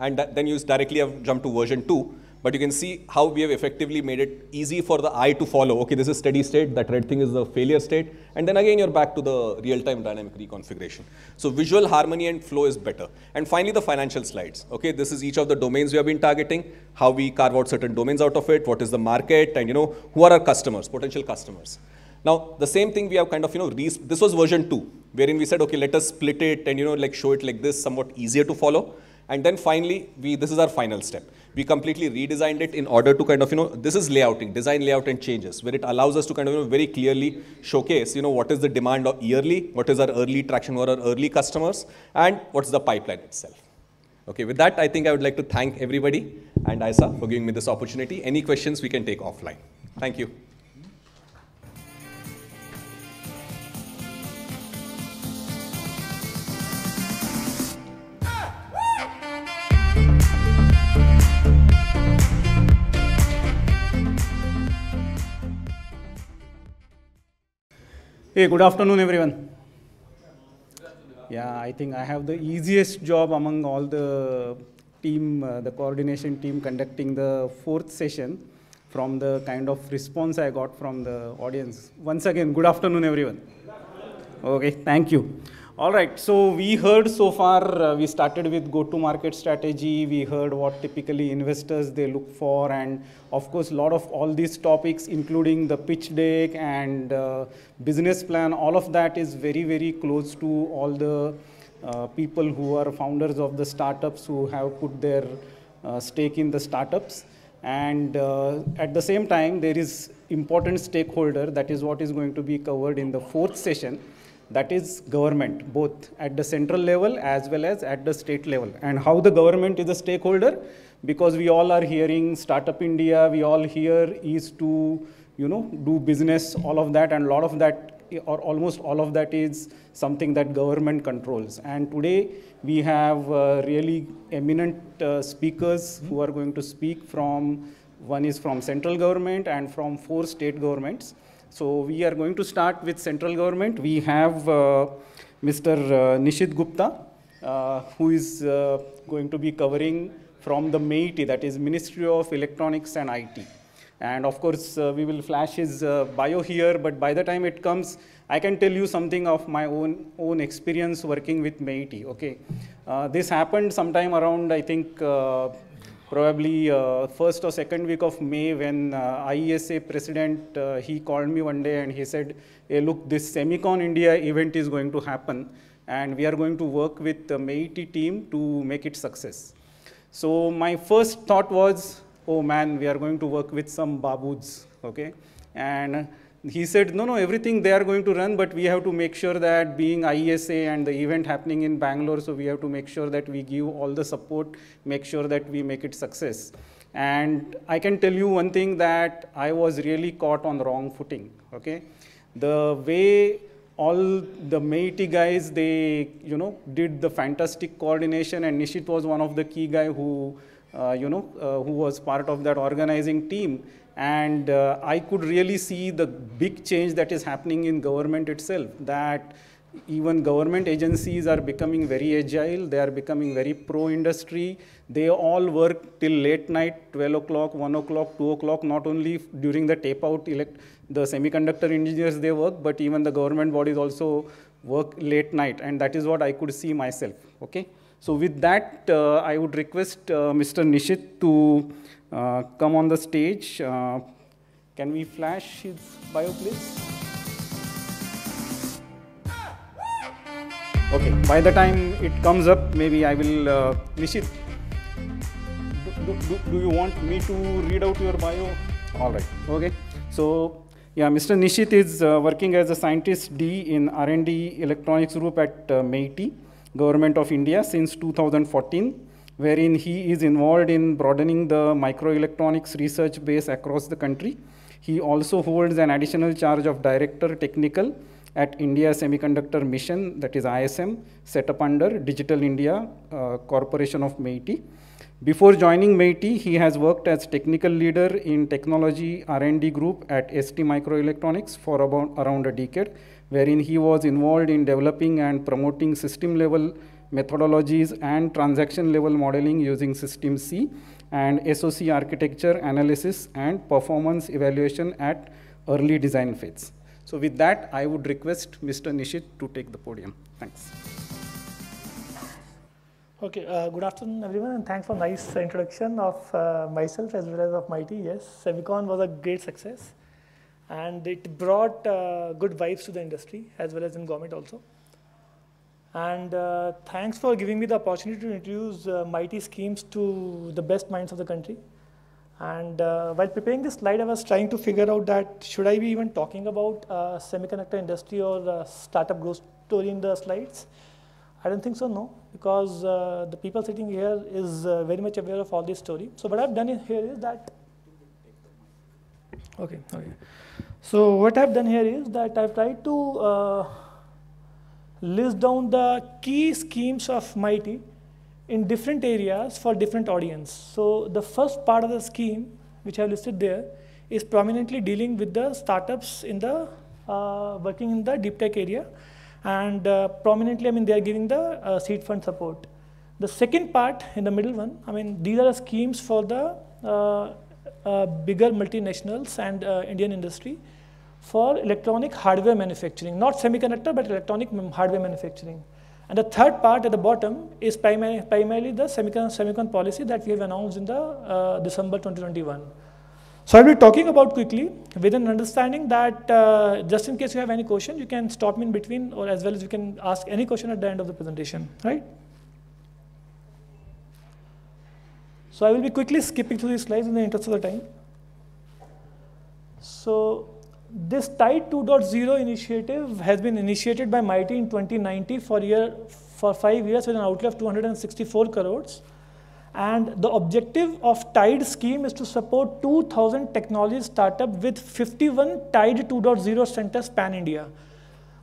and then you directly have jumped to version 2, but you can see how we have effectively made it easy for the eye to follow. Okay, this is steady state, that red thing is the failure state, and then again you're back to the real-time dynamic reconfiguration. So visual harmony and flow is better. And finally, the financial slides. Okay, this is each of the domains we have been targeting, how we carve out certain domains out of it, what is the market, and who are our customers, potential customers. Now, the same thing we have kind of, this was version 2, wherein we said, okay, let us split it and, show it like this, somewhat easier to follow. And then finally, this is our final step. We completely redesigned it in order to kind of, this is layouting, design layout and changes, where it allows us to kind of, very clearly showcase, what is the demand yearly, what is our early traction for our early customers, and what's the pipeline itself. Okay, with that, I think I would like to thank everybody and Isa for giving me this opportunity. Any questions we can take offline. Thank you. Hey, good afternoon, everyone. Yeah, I think I have the easiest job among all the team, the coordination team conducting the 4th session from the kind of response I got from the audience. Once again, good afternoon, everyone. Okay, thank you. All right, so we heard so far, we started with go-to-market strategy. We heard what typically investors they look for, and of course, a lot of all these topics, including the pitch deck and business plan, all of that is very, very close to all the people who are founders of the startups who have put their stake in the startups. And at the same time, there is important stakeholder, that is what is going to be covered in the 4th session. That is government, both at the central level as well as at the state level. And how the government is a stakeholder, because we all are hearing Startup India, we all hear is to, do business, all of that, and a lot of that or almost all of that is something that government controls. And today we have really eminent speakers who are going to speak from, one is from central government and from 4 state governments. So we are going to start with central government. We have Mr. Nishty Gupta, who is going to be covering from the MeitY, that is Ministry of Electronics and IT. And of course, we will flash his bio here, but by the time it comes, I can tell you something of my own experience working with MeitY, okay? This happened sometime around, I think, probably first or second week of May, when IESA president, he called me one day and he said, hey, look, this Semicon India event is going to happen, and we are going to work with the MeitY team to make it success. So my first thought was, oh man, we are going to work with some babus, okay? And he said, no, everything they are going to run, but we have to make sure that, being IESA and the event happening in Bangalore, so we have to make sure that we give all the support, make sure that we make it success. And I can tell you one thing, that I was really caught on the wrong footing, okay? The way all the MeitY guys, they, did the fantastic coordination, and Nishit was one of the key guy who, who was part of that organizing team. And I could really see the big change that is happening in government itself, that even government agencies are becoming very agile, they are becoming very pro-industry. They all work till late night, 12 o'clock, 1 o'clock, 2 o'clock, not only during the tape out, the semiconductor engineers they work, but even the government bodies also work late night, and that is what I could see myself, okay? So with that, I would request Mr. Nishit to come on the stage. Can we flash his bio, please? Okay, by the time it comes up, maybe I will, Nishit, do you want me to read out your bio? All right, okay. So, yeah, Mr. Nishit is working as a scientist D in R&D electronics group at MeitY, Government of India, since 2014, wherein he is involved in broadening the microelectronics research base across the country. He also holds an additional charge of Director Technical at India Semiconductor Mission, that is ISM, set up under Digital India Corporation of MeitY. Before joining MeitY, he has worked as technical leader in technology R&D group at ST Microelectronics for around a decade, wherein he was involved in developing and promoting system-level methodologies and transaction-level modeling using System C and SoC architecture analysis and performance evaluation at early design phase. So with that, I would request Mr. Nishit to take the podium. Thanks. Okay, good afternoon everyone, and thanks for nice introduction of myself as well as of MeitY. Yes, Semicon was a great success, and it brought good vibes to the industry as well as in government also. And thanks for giving me the opportunity to introduce MeitY schemes to the best minds of the country. And while preparing this slide, I was trying to figure out that should I be even talking about semiconductor industry or startup growth story in the slides? I don't think so, no, because the people sitting here is very much aware of all this story. So what I've done here is that, okay. So what I've done here is that I've tried to list down the key schemes of MeitY in different areas for different audience. So the first part of the scheme, which I've listed there, is prominently dealing with the startups in the working in the deep tech area. And prominently, I mean, they are giving the seed fund support. The second part, in the middle one, I mean, these are the schemes for the bigger multinationals and Indian industry for electronic hardware manufacturing, not semiconductor, but electronic hardware manufacturing. And the third part at the bottom is primarily the semicon policy that we have announced in the December 2021. So I'll be talking about quickly with an understanding that just in case you have any question, you can stop me in between, or as well as you can ask any question at the end of the presentation, right? So I will be quickly skipping through these slides in the interest of the time. So this TIDE 2.0 initiative has been initiated by MeitY in 2019 for 5 years with an outlay of 264 crores. And the objective of TIDE scheme is to support 2,000 technology startups with 51 TIDE 2.0 centers pan-India.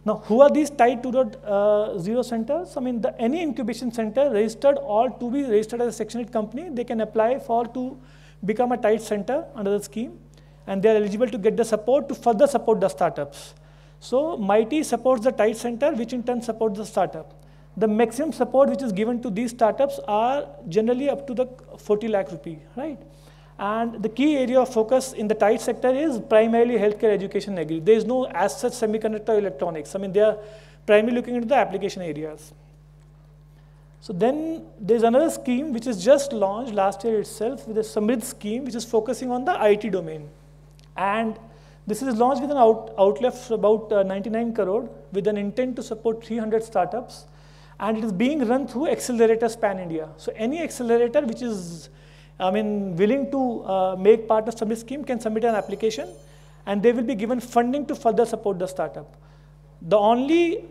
Now, who are these tied 2.0 centers? I mean, any incubation center registered or to be registered as a Section 8 company, they can apply to become a tied center under the scheme, and they are eligible to get the support to further support the startups. So, MeitY supports the tied center, which in turn supports the startup. The maximum support which is given to these startups are generally up to the 40 lakh rupee, right? And the key area of focus in the tied sector is primarily healthcare, education, agri. There is no as such semiconductor electronics. I mean, they are primarily looking into the application areas. So then there's another scheme which is just launched last year itself with a Samrid scheme, which is focusing on the IT domain. And this is launched with an outlay of about 99 crore with an intent to support 300 startups. And it is being run through accelerators pan-India. So any accelerator which is willing to make part of Samrid scheme can submit an application, and they will be given funding to further support the startup. The only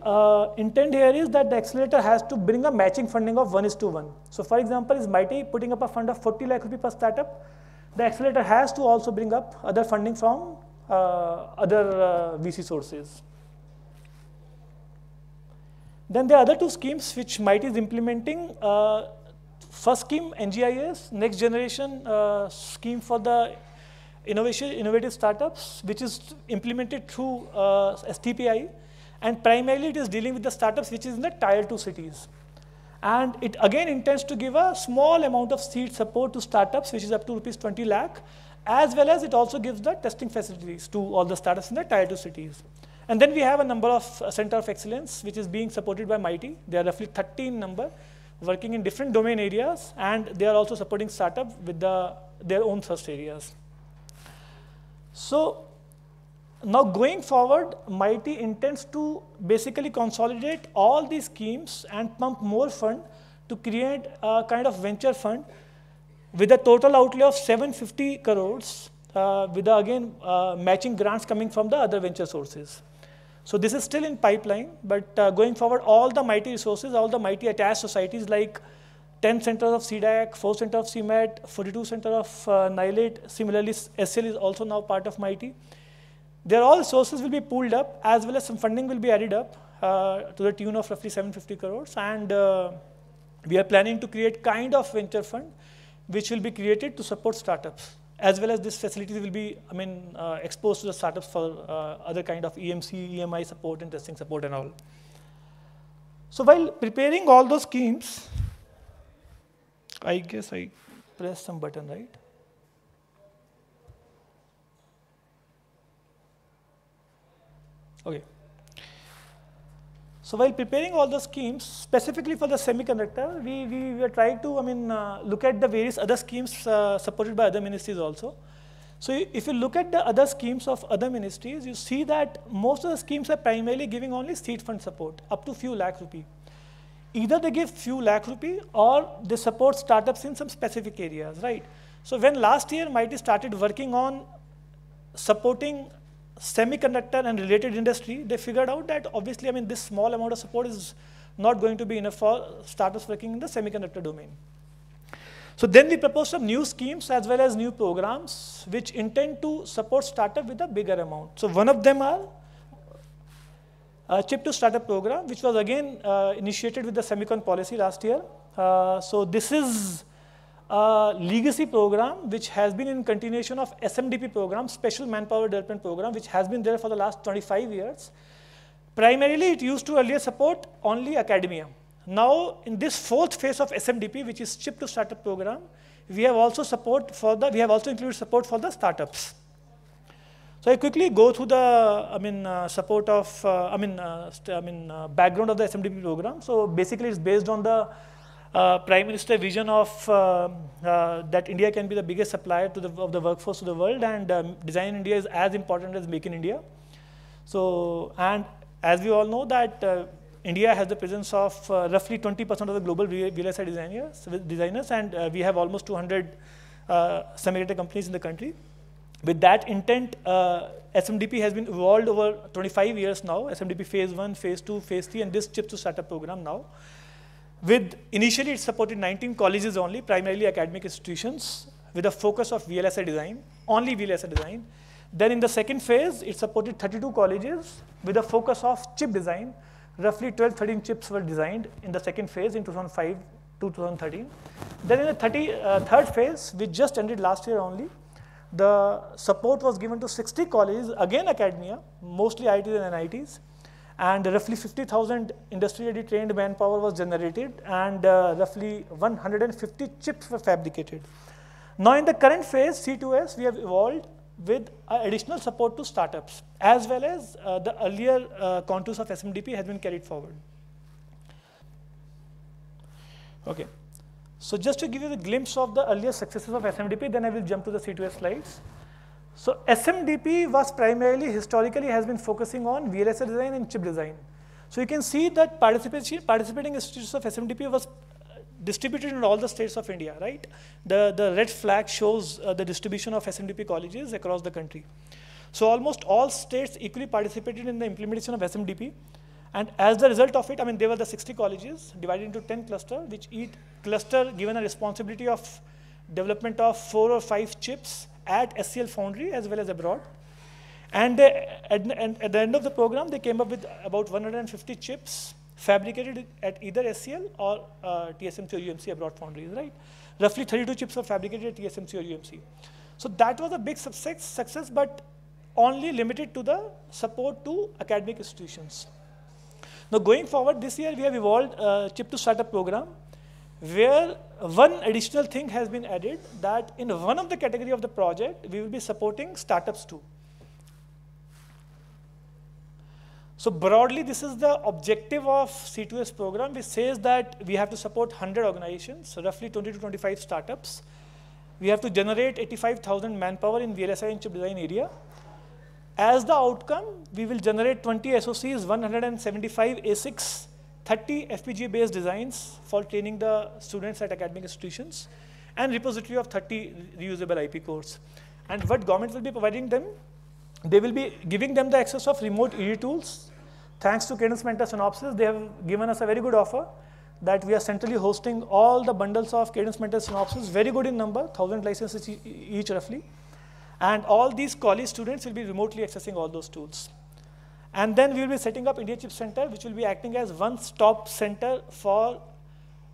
intent here is that the accelerator has to bring a matching funding of 1:1. So for example, is MeitY putting up a fund of 40 lakh rupee per startup? The accelerator has to also bring up other funding from other VC sources. Then there are other two schemes which MeitY is implementing. First scheme, NGIS, next generation scheme for the innovative startups, which is implemented through STPI, and primarily it is dealing with the startups which is in the tier 2 cities. And it again intends to give a small amount of seed support to startups, which is up to rupees 20 lakh, as well as it also gives the testing facilities to all the startups in the tier 2 cities. And then we have a number of center of excellence, which is being supported by MeitY. They are roughly 30 in number, working in different domain areas, and they are also supporting startups with their own thrust areas. So now going forward, MeitY intends to basically consolidate all these schemes and pump more fund to create a kind of venture fund with a total outlay of 750 crores, with again matching grants coming from the other venture sources. So this is still in pipeline, but going forward, all the MeitY resources, all the MeitY attached societies like 10 centers of CDAC, 4 centers of CMET, 42 centers of NILATE, similarly SL is also now part of MeitY. Their all resources will be pooled up, as well as some funding will be added up to the tune of roughly 750 crores. And we are planning to create kind of venture fund, which will be created to support startups, as well as this facility will be, exposed to the startups for other kind of EMC, EMI support and testing support and all. So while preparing all those schemes, I guess I pressed some button, right? Okay. So while preparing all the schemes, specifically for the semiconductor, we were trying to, look at the various other schemes supported by other ministries also. So if you look at the other schemes of other ministries, you see that most of the schemes are primarily giving only seed fund support, up to few lakh rupee. Either they give few lakh rupee or they support startups in some specific areas, right? So when last year MeitY started working on supporting semiconductor and related industry, they figured out that obviously, this small amount of support is not going to be enough for startups working in the semiconductor domain. So then we proposed some new schemes as well as new programs which intend to support startup with a bigger amount. So one of them are Chip to Startup program, which was again initiated with the Semicon policy last year. So this is a legacy program which has been in continuation of SMDP program, Special Manpower Development Program, which has been there for the last 25 years. Primarily, it used to earlier support only academia. Now, in this fourth phase of SMDP, which is Chip to Startup program, we have also included support for the startups. So I quickly go through the support of background of the SMDP program. So basically, it's based on the Prime Minister vision of that India can be the biggest supplier of the workforce to the world, and Design in India is as important as Make in India. So, and as we all know that India has the presence of roughly 20% of the global VLSI designers, and we have almost 200 semiconductor companies in the country. With that intent, SMDP has been evolved over 25 years now, SMDP phase 1, phase 2, phase 3, and this Chip to Startup program now. Initially it supported 19 colleges only, primarily academic institutions, with a focus of VLSI design, only VLSI design. Then in the second phase, it supported 32 colleges with a focus of chip design. Roughly 12-13 chips were designed in the second phase in 2005 to 2013. Then in the third phase, which just ended last year only, the support was given to 60 colleges, again academia, mostly IITs and NITs, and roughly 50,000 industry-ready trained manpower was generated, and roughly 150 chips were fabricated. Now in the current phase, C2S, we have evolved with additional support to startups, as well as the earlier contours of SMDP has been carried forward. Okay. So just to give you the glimpse of the earlier successes of SMDP, then I will jump to the C2S slides. So SMDP was primarily, historically, has been focusing on VLSI design and chip design. So you can see that participating institutes of SMDP was distributed in all the states of India, right? The red flag shows the distribution of SMDP colleges across the country. So almost all states equally participated in the implementation of SMDP. And as the result of it, I mean, there were the 60 colleges divided into 10 clusters, which each cluster given a responsibility of development of 4 or 5 chips at SCL Foundry as well as abroad. And at the end of the program, they came up with about 150 chips fabricated at either SCL or TSMC or UMC abroad foundries, right? Roughly 32 chips were fabricated at TSMC or UMC. So that was a big success, but only limited to the support to academic institutions. Now going forward, this year we have evolved a chip to startup program, where one additional thing has been added, that in one of the category of the project, we will be supporting startups too. So broadly, this is the objective of C2S program, which says that we have to support 100 organizations, so roughly 20 to 25 startups. We have to generate 85,000 manpower in VLSI and chip design area. As the outcome, we will generate 20 SOCs, 175 ASICs, 30 FPGA-based designs for training the students at academic institutions, and repository of 30 reusable IP cores. And what government will be providing them? They will be giving them the access of remote ED tools. Thanks to Cadence Mentor Synopsys, they have given us a very good offer that we are centrally hosting all the bundles of Cadence Mentor Synopsys, very good in number, 1,000 licenses each roughly. And all these college students will be remotely accessing all those tools. And then we will be setting up India Chip Center, which will be acting as one-stop center for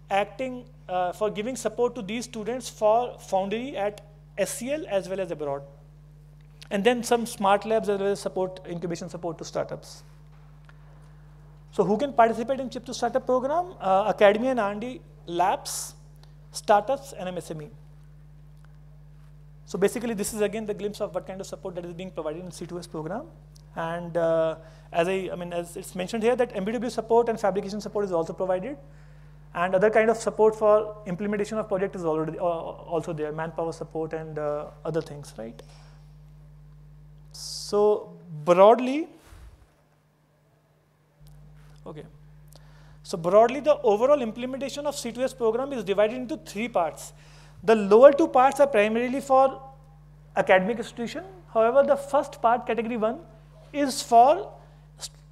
giving support to these students for foundry at SCL as well as abroad. And then some smart labs as well as support, incubation support to startups. So who can participate in Chip to Startup program? Academia and R&D labs, startups, and MSME. So basically, this is again the glimpse of what kind of support that is being provided in C2S program. And as it's mentioned here, that MBW support and fabrication support is also provided. And other kind of support for implementation of project is already also there, manpower support and other things, right? So broadly, okay. So broadly, the overall implementation of C2S program is divided into 3 parts. The lower 2 parts are primarily for academic institution. However, the first part, category 1, is for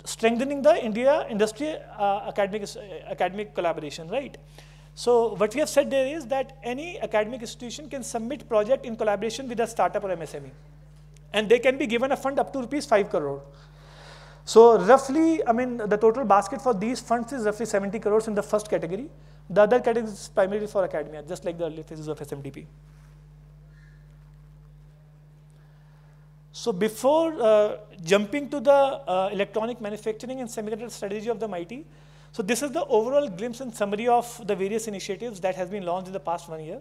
strengthening the industry academic collaboration, right? So what we have said there is that any academic institution can submit project in collaboration with a startup or MSME. And they can be given a fund up to ₹5 crore. So roughly, the total basket for these funds is roughly 70 crores in the first category. The other category is primarily for academia, just like the early phases of SMDP. So before jumping to the electronic manufacturing and semiconductor strategy of the MeitY, so this is the overall glimpse and summary of the various initiatives that has been launched in the past 1 year.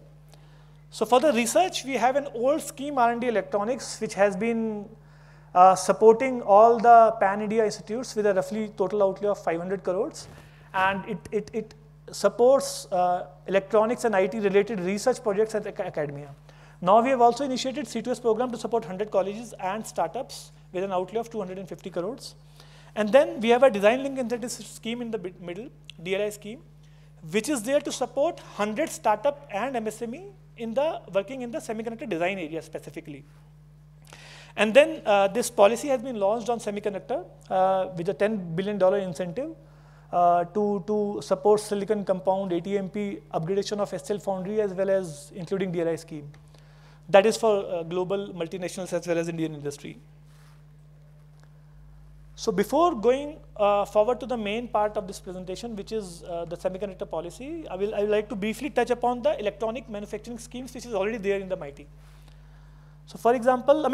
So for the research, we have an old scheme R&D electronics, which has been supporting all the pan-India institutes with a roughly total outlay of 500 crores. And it supports electronics and IT related research projects at academia. Now we have also initiated C2S program to support 100 colleges and startups with an outlay of 250 crores. And then we have a design link incentive scheme in the middle, DLI scheme, which is there to support 100 startup and MSME working in the semiconductor design area specifically. And then this policy has been launched on semiconductor with a $10 billion incentive to support silicon compound, ATMP, upgradation of SL foundry, as well as including DLI scheme. That is for global multinationals as well as Indian industry. So before going forward to the main part of this presentation, which is the semiconductor policy, I would like to briefly touch upon the electronic manufacturing schemes, which is already there in the MeitY. So for example,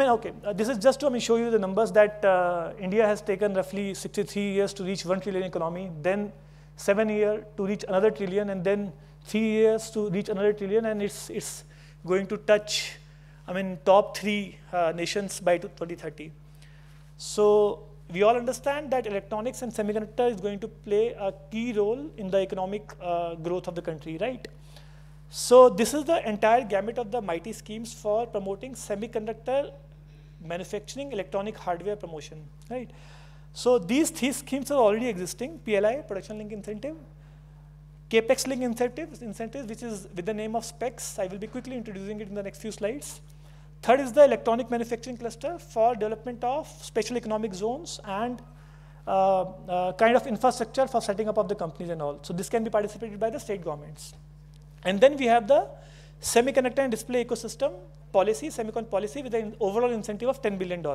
this is just to show you the numbers that India has taken roughly 63 years to reach 1 trillion economy, then 7 years to reach another trillion, and then 3 years to reach another trillion, and it's going to touch, top 3 nations by 2030. So we all understand that electronics and semiconductor is going to play a key role in the economic growth of the country, right? So this is the entire gamut of the MeitY schemes for promoting semiconductor manufacturing, electronic hardware promotion, right? So these 3 schemes are already existing: PLI, Production Link Incentive; CAPEX Link incentives, which is with the name of SPECS. I will be quickly introducing it in the next few slides. Third is the electronic manufacturing cluster for development of special economic zones and kind of infrastructure for setting up of the companies and all. So this can be participated by the state governments. And then we have the semiconductor and display ecosystem policy, semicon policy, with an overall incentive of $10 billion.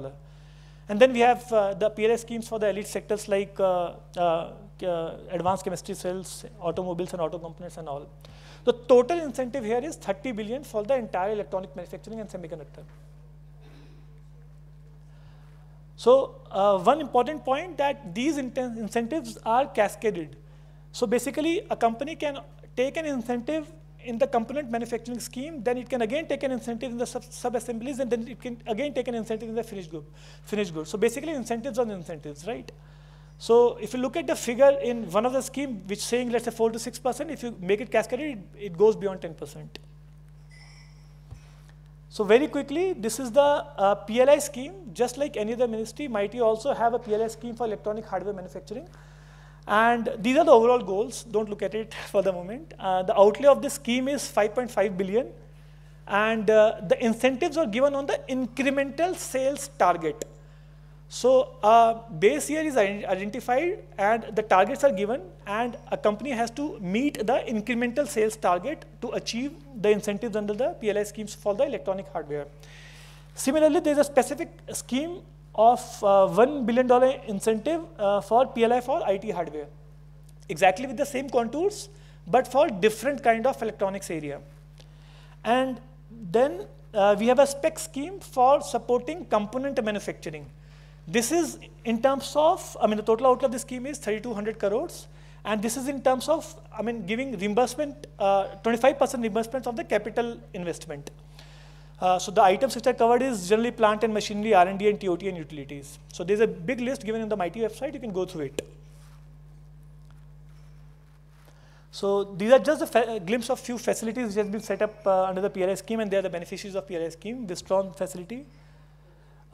And then we have the PLI schemes for the elite sectors like advanced chemistry cells, automobiles and auto components and all. The total incentive here is 30 billion for the entire electronic manufacturing and semiconductor. So one important point that these incentives are cascaded. So basically a company can take an incentive in the component manufacturing scheme, then it can again take an incentive in the sub-assemblies, and then it can again take an incentive in the finished goods. So basically incentives on incentives, right? So if you look at the figure in one of the scheme, which saying let's say 4 to 6%, if you make it cascaded, it goes beyond 10%. So very quickly, this is the PLI scheme. Just like any other ministry, MeitY also have a PLI scheme for electronic hardware manufacturing. And these are the overall goals. Don't look at it for the moment. The outlay of this scheme is 5.5 billion. And the incentives are given on the incremental sales target. So base year is identified and the targets are given, and a company has to meet the incremental sales target to achieve the incentives under the PLI schemes for the electronic hardware. Similarly, there is a specific scheme of $1 billion incentive for PLI for IT hardware, exactly with the same contours, but for different kind of electronics area. And then we have a spec scheme for supporting component manufacturing. This is in terms of, the total outlay of the scheme is 3,200 crores. And this is in terms of, giving reimbursement, 25% reimbursement of the capital investment. So the items which are covered is generally plant and machinery, R&D, and TOT and utilities. So there's a big list given in the MeitY website. You can go through it. So these are just a glimpse of few facilities which have been set up under the PLI scheme, and they are the beneficiaries of PLI scheme. Wistron facility,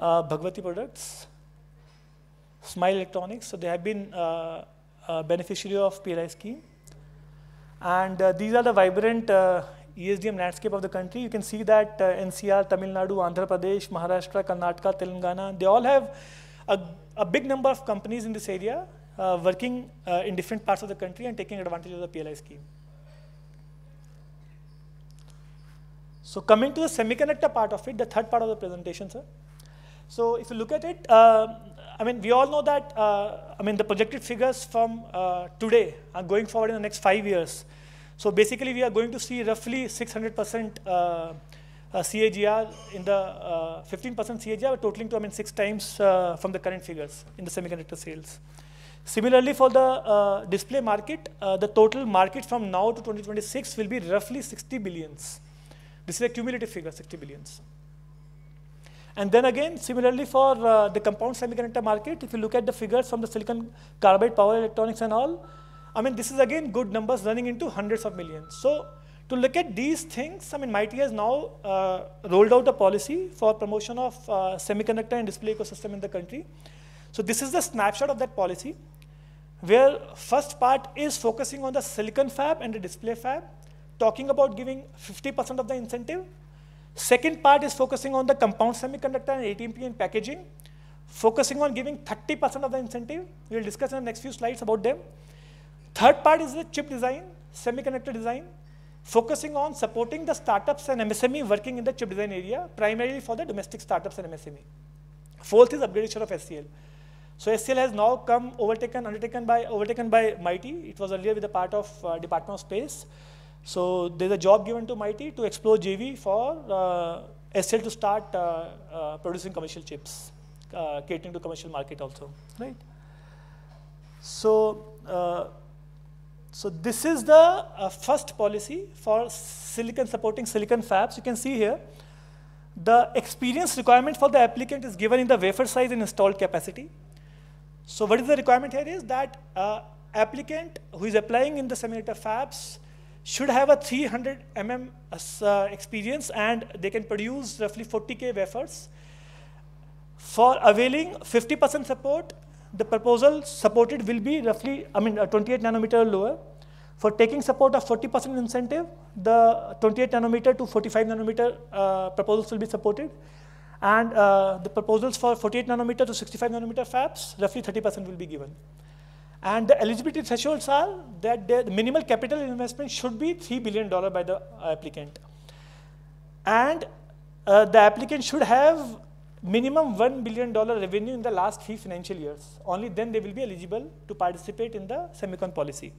Bhagwati Products, Smile Electronics. So they have been beneficiary of PLI scheme. And these are the vibrant ESDM landscape of the country. You can see that NCR, Tamil Nadu, Andhra Pradesh, Maharashtra, Karnataka, Telangana, they all have a big number of companies in this area working in different parts of the country and taking advantage of the PLI scheme. So coming to the semiconductor part of it, the third part of the presentation, sir. So if you look at it, we all know that, the projected figures from today are going forward in the next 5 years. So basically, we are going to see roughly 600% CAGR in the 15% CAGR, totaling to 6 times from the current figures in the semiconductor sales. Similarly, for the display market, the total market from now to 2026 will be roughly 60 billions. This is a cumulative figure, 60 billions. And then again, similarly for the compound semiconductor market, if you look at the figures from the silicon carbide, power electronics and all, this is again good numbers running into hundreds of millions. So to look at these things, MeitY has now rolled out a policy for promotion of semiconductor and display ecosystem in the country. So this is the snapshot of that policy, where first part is focusing on the silicon fab and the display fab, talking about giving 50% of the incentive. Second part is focusing on the compound semiconductor and ATMP and packaging, focusing on giving 30% of the incentive. We will discuss in the next few slides about them. Third part is the chip design, semiconductor design, focusing on supporting the startups and MSME working in the chip design area, primarily for the domestic startups and MSME. Fourth is upgradation of SCL. So SCL has now undertaken by MeitY. It was earlier with the part of Department of Space. So there's a job given to MeitY to explore JV for SCL to start producing commercial chips, catering to commercial market also, right? So, so this is the first policy for supporting silicon fabs. You can see here, the experience requirement for the applicant is given in the wafer size and installed capacity. So what is the requirement here is that applicant who is applying in the semiconductor fabs should have a 300 experience, and they can produce roughly 40K wafers. For availing 50% support, the proposal supported will be roughly, 28 nanometer or lower. For taking support of 40% incentive, the 28 nanometer to 45 nanometer proposals will be supported. And the proposals for 48 nanometer to 65 nanometer fabs, roughly 30% will be given. And the eligibility thresholds are that the minimal capital investment should be $3 billion by the applicant. And the applicant should have minimum $1 billion revenue in the last 3 financial years. Only then they will be eligible to participate in the semicon policy.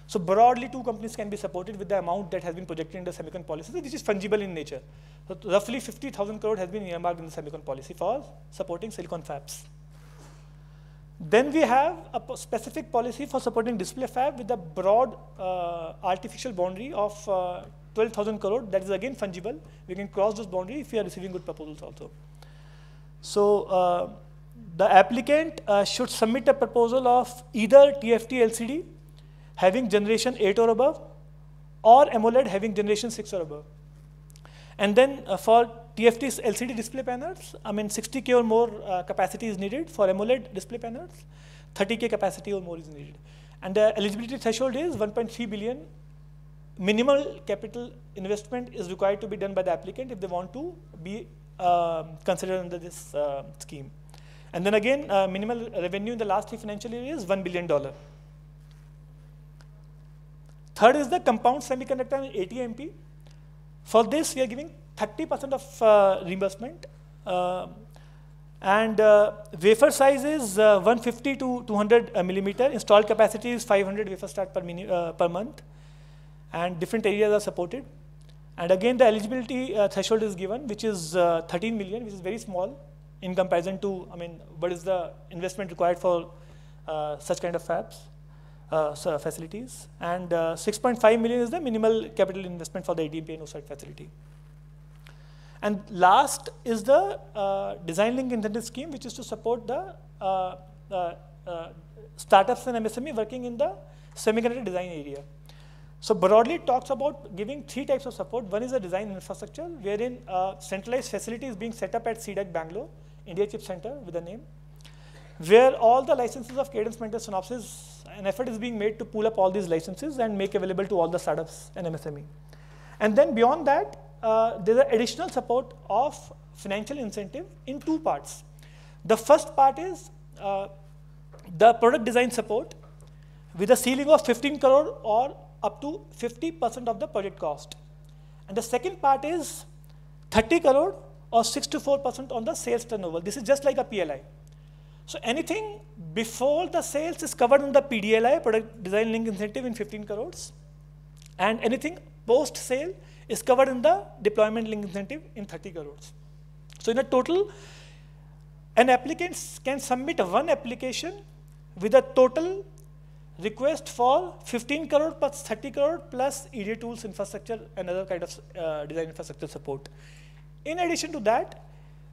So broadly, 2 companies can be supported with the amount that has been projected in the semicon policy, which is fungible in nature. So roughly 50,000 crore has been earmarked in the semicon policy for supporting silicon fabs. Then we have a specific policy for supporting display fab with a broad artificial boundary of 12,000 crore. That is again fungible. We can cross this boundary if we are receiving good proposals also. So the applicant should submit a proposal of either TFT LCD having generation 8 or above, or AMOLED having generation 6 or above. And then for TFT LCD display panels, 60K or more capacity is needed. For AMOLED display panels, 30K capacity or more is needed. And the eligibility threshold is 1.3 billion. Minimal capital investment is required to be done by the applicant if they want to be considered under this scheme. And then again, minimal revenue in the last 3 financial years is $1 billion. Third is the compound semiconductor and ATMP. For this, we are giving 30% of reimbursement. And wafer size is 150 to 200 millimeter. Installed capacity is 500 wafer start per month. And different areas are supported. And again, the eligibility threshold is given, which is 13 million, which is very small in comparison to, what is the investment required for such kind of fabs, facilities. And 6.5 million is the minimal capital investment for the ATMP and OSAT facility. And last is the design link incentive scheme, which is to support the startups and MSME working in the semiconductor design area. So broadly, it talks about giving 3 types of support. One is a design infrastructure, wherein centralized facility is being set up at CDEC Bangalore, India Chip Center with a name, where all the licenses of Cadence, Mentor, Synopsys, an effort is being made to pull up all these licenses and make available to all the startups and MSME. And then beyond that, there's an additional support of financial incentive in 2 parts. The first part is the product design support with a ceiling of 15 crore or up to 50% of the project cost. And the second part is 30 crore or 6 to 4% on the sales turnover. This is just like a PLI. So anything before the sales is covered in the PDLI, product design link incentive, in 15 crores. And anything post-sale is covered in the deployment link incentive in 30 crores. So in a total, an applicant can submit 1 application with a total request for 15 crore plus 30 crore plus EDA tools, infrastructure, and other kind of design infrastructure support. In addition to that,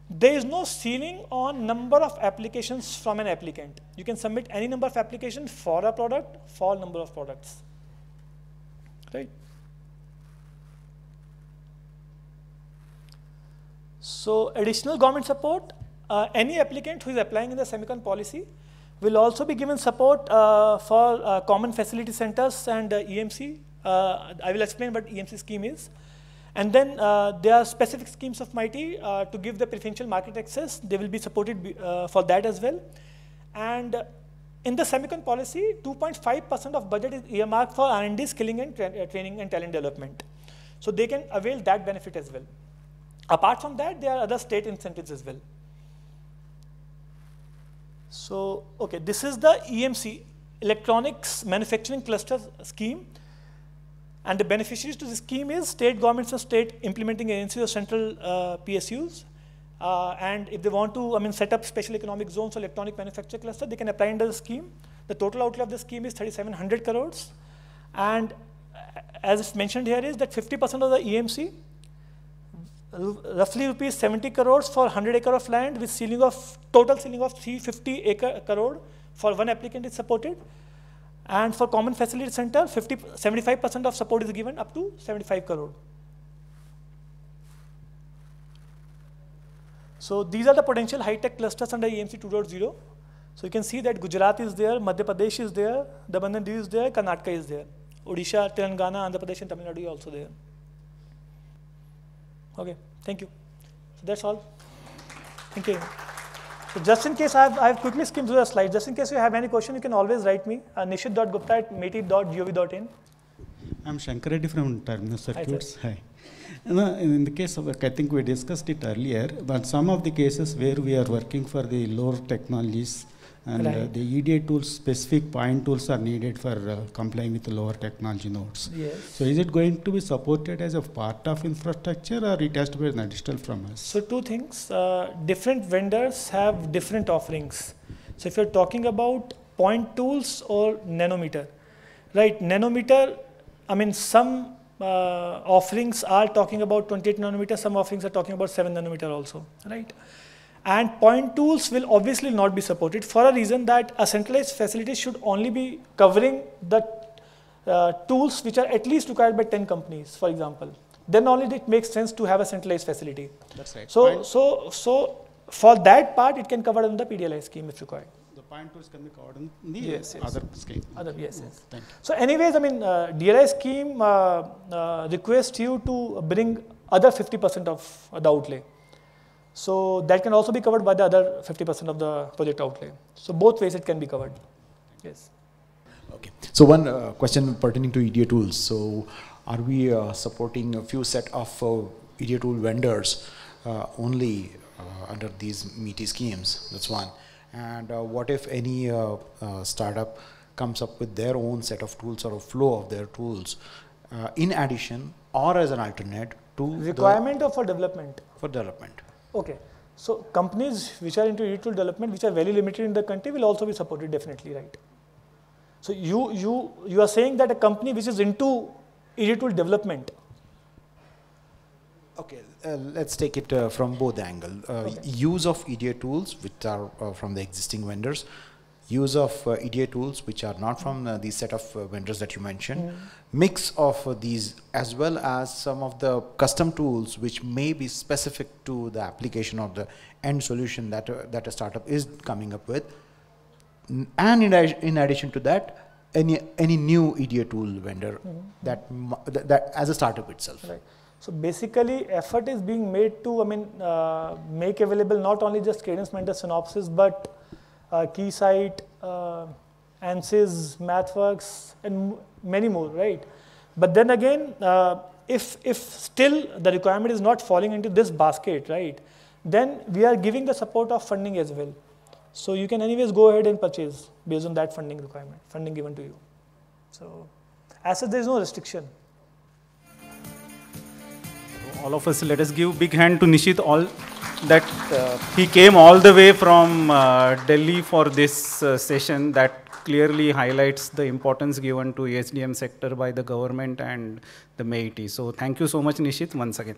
there is no ceiling on number of applications from an applicant. You can submit any number of applications for a product, for number of products, right? So additional government support, any applicant who is applying in the semicon policy will also be given support for common facility centers and EMC. I will explain what EMC scheme is. And then there are specific schemes of MeitY to give the preferential market access. They will be supported for that as well. And in the semicon policy, 2.5% of budget is earmarked for R&D, skilling and training and talent development. So they can avail that benefit as well. Apart from that, there are other state incentives as well. So, okay, this is the EMC, Electronics Manufacturing Cluster Scheme. And the beneficiaries to this scheme is state governments and state implementing agencies or central PSUs. And if they want to, set up special economic zones or electronic manufacturing cluster, they can apply under the scheme. The total outlay of the scheme is 3,700 crores. And as it's mentioned here is that 50% of the EMC, roughly rupees 70 crores for 100 acre of land with total ceiling of 350 crore for one applicant is supported. And for common facility center, 75% of support is given up to 75 crore. So these are the potential high-tech clusters under EMC 2.0. So you can see that Gujarat is there, Madhya Pradesh is there, Daman is there, Karnataka is there. Odisha, Telangana, Andhra Pradesh and Tamil Nadu are also there. Okay, thank you. So that's all. Thank you. So just in case, I've quickly skimmed through the slides. Just in case you have any question, you can always write me, nishit.gupta@meity.gov.in. I'm Shankar Reddy from Terminal Circuits. Hi. In the case of, I think we discussed it earlier, but some of the cases where we are working for the lower technologies and the EDA tools, specific point tools are needed for complying with the lower technology nodes. Yes. So is it going to be supported as a part of infrastructure or it has to be an additional from us? So two things, different vendors have different offerings. So if you're talking about point tools or nanometer, right, nanometer, some offerings are talking about 28 nanometer, some offerings are talking about 7 nanometer also, right? And point tools will obviously not be supported for a reason that a centralized facility should only be covering the tools which are at least required by 10 companies, for example. Then only it makes sense to have a centralized facility. That's right. So for that part, it can cover in the PDLI scheme if required. The point tools can be covered in the other scheme. Yes. Thank you. So anyways, DLI scheme requests you to bring other 50% of the outlay. So that can also be covered by the other 50% of the project outlay. So both ways it can be covered. Yes. Okay. So one question pertaining to EDA tools. So are we supporting a few set of EDA tool vendors only under these MeitY schemes? That's one. And what if any startup comes up with their own set of tools or a flow of their tools in addition or as an alternate to requirement or for development? For development. Okay. So companies which are into EDA tool development, which are very limited in the country, will also be supported definitely, right? So you are saying that a company which is into EDA tool development. Okay, let's take it from both angles. Use of EDA tools which are from the existing vendors, use of EDA tools which are not from these set of vendors that you mentioned, mix of these as well as some of the custom tools which may be specific to the application or the end solution that a startup is coming up with. And in addition to that, any new EDA tool vendor that as a startup itself. Right. So basically, effort is being made to, make available not only just Cadence Mentor Synopsys, but Keysight, ANSYS, MathWorks, and many more, right? But then again, if still the requirement is not falling into this basket, right, then we are giving the support of funding as well. So you can anyways go ahead and purchase based on that funding requirement, funding given to you. So as such, there is no restriction. All of us, let us give big hand to Nishit, that he came all the way from Delhi for this session. That clearly highlights the importance given to ESDM sector by the government and the MeitY. So thank you so much, Nishit, once again.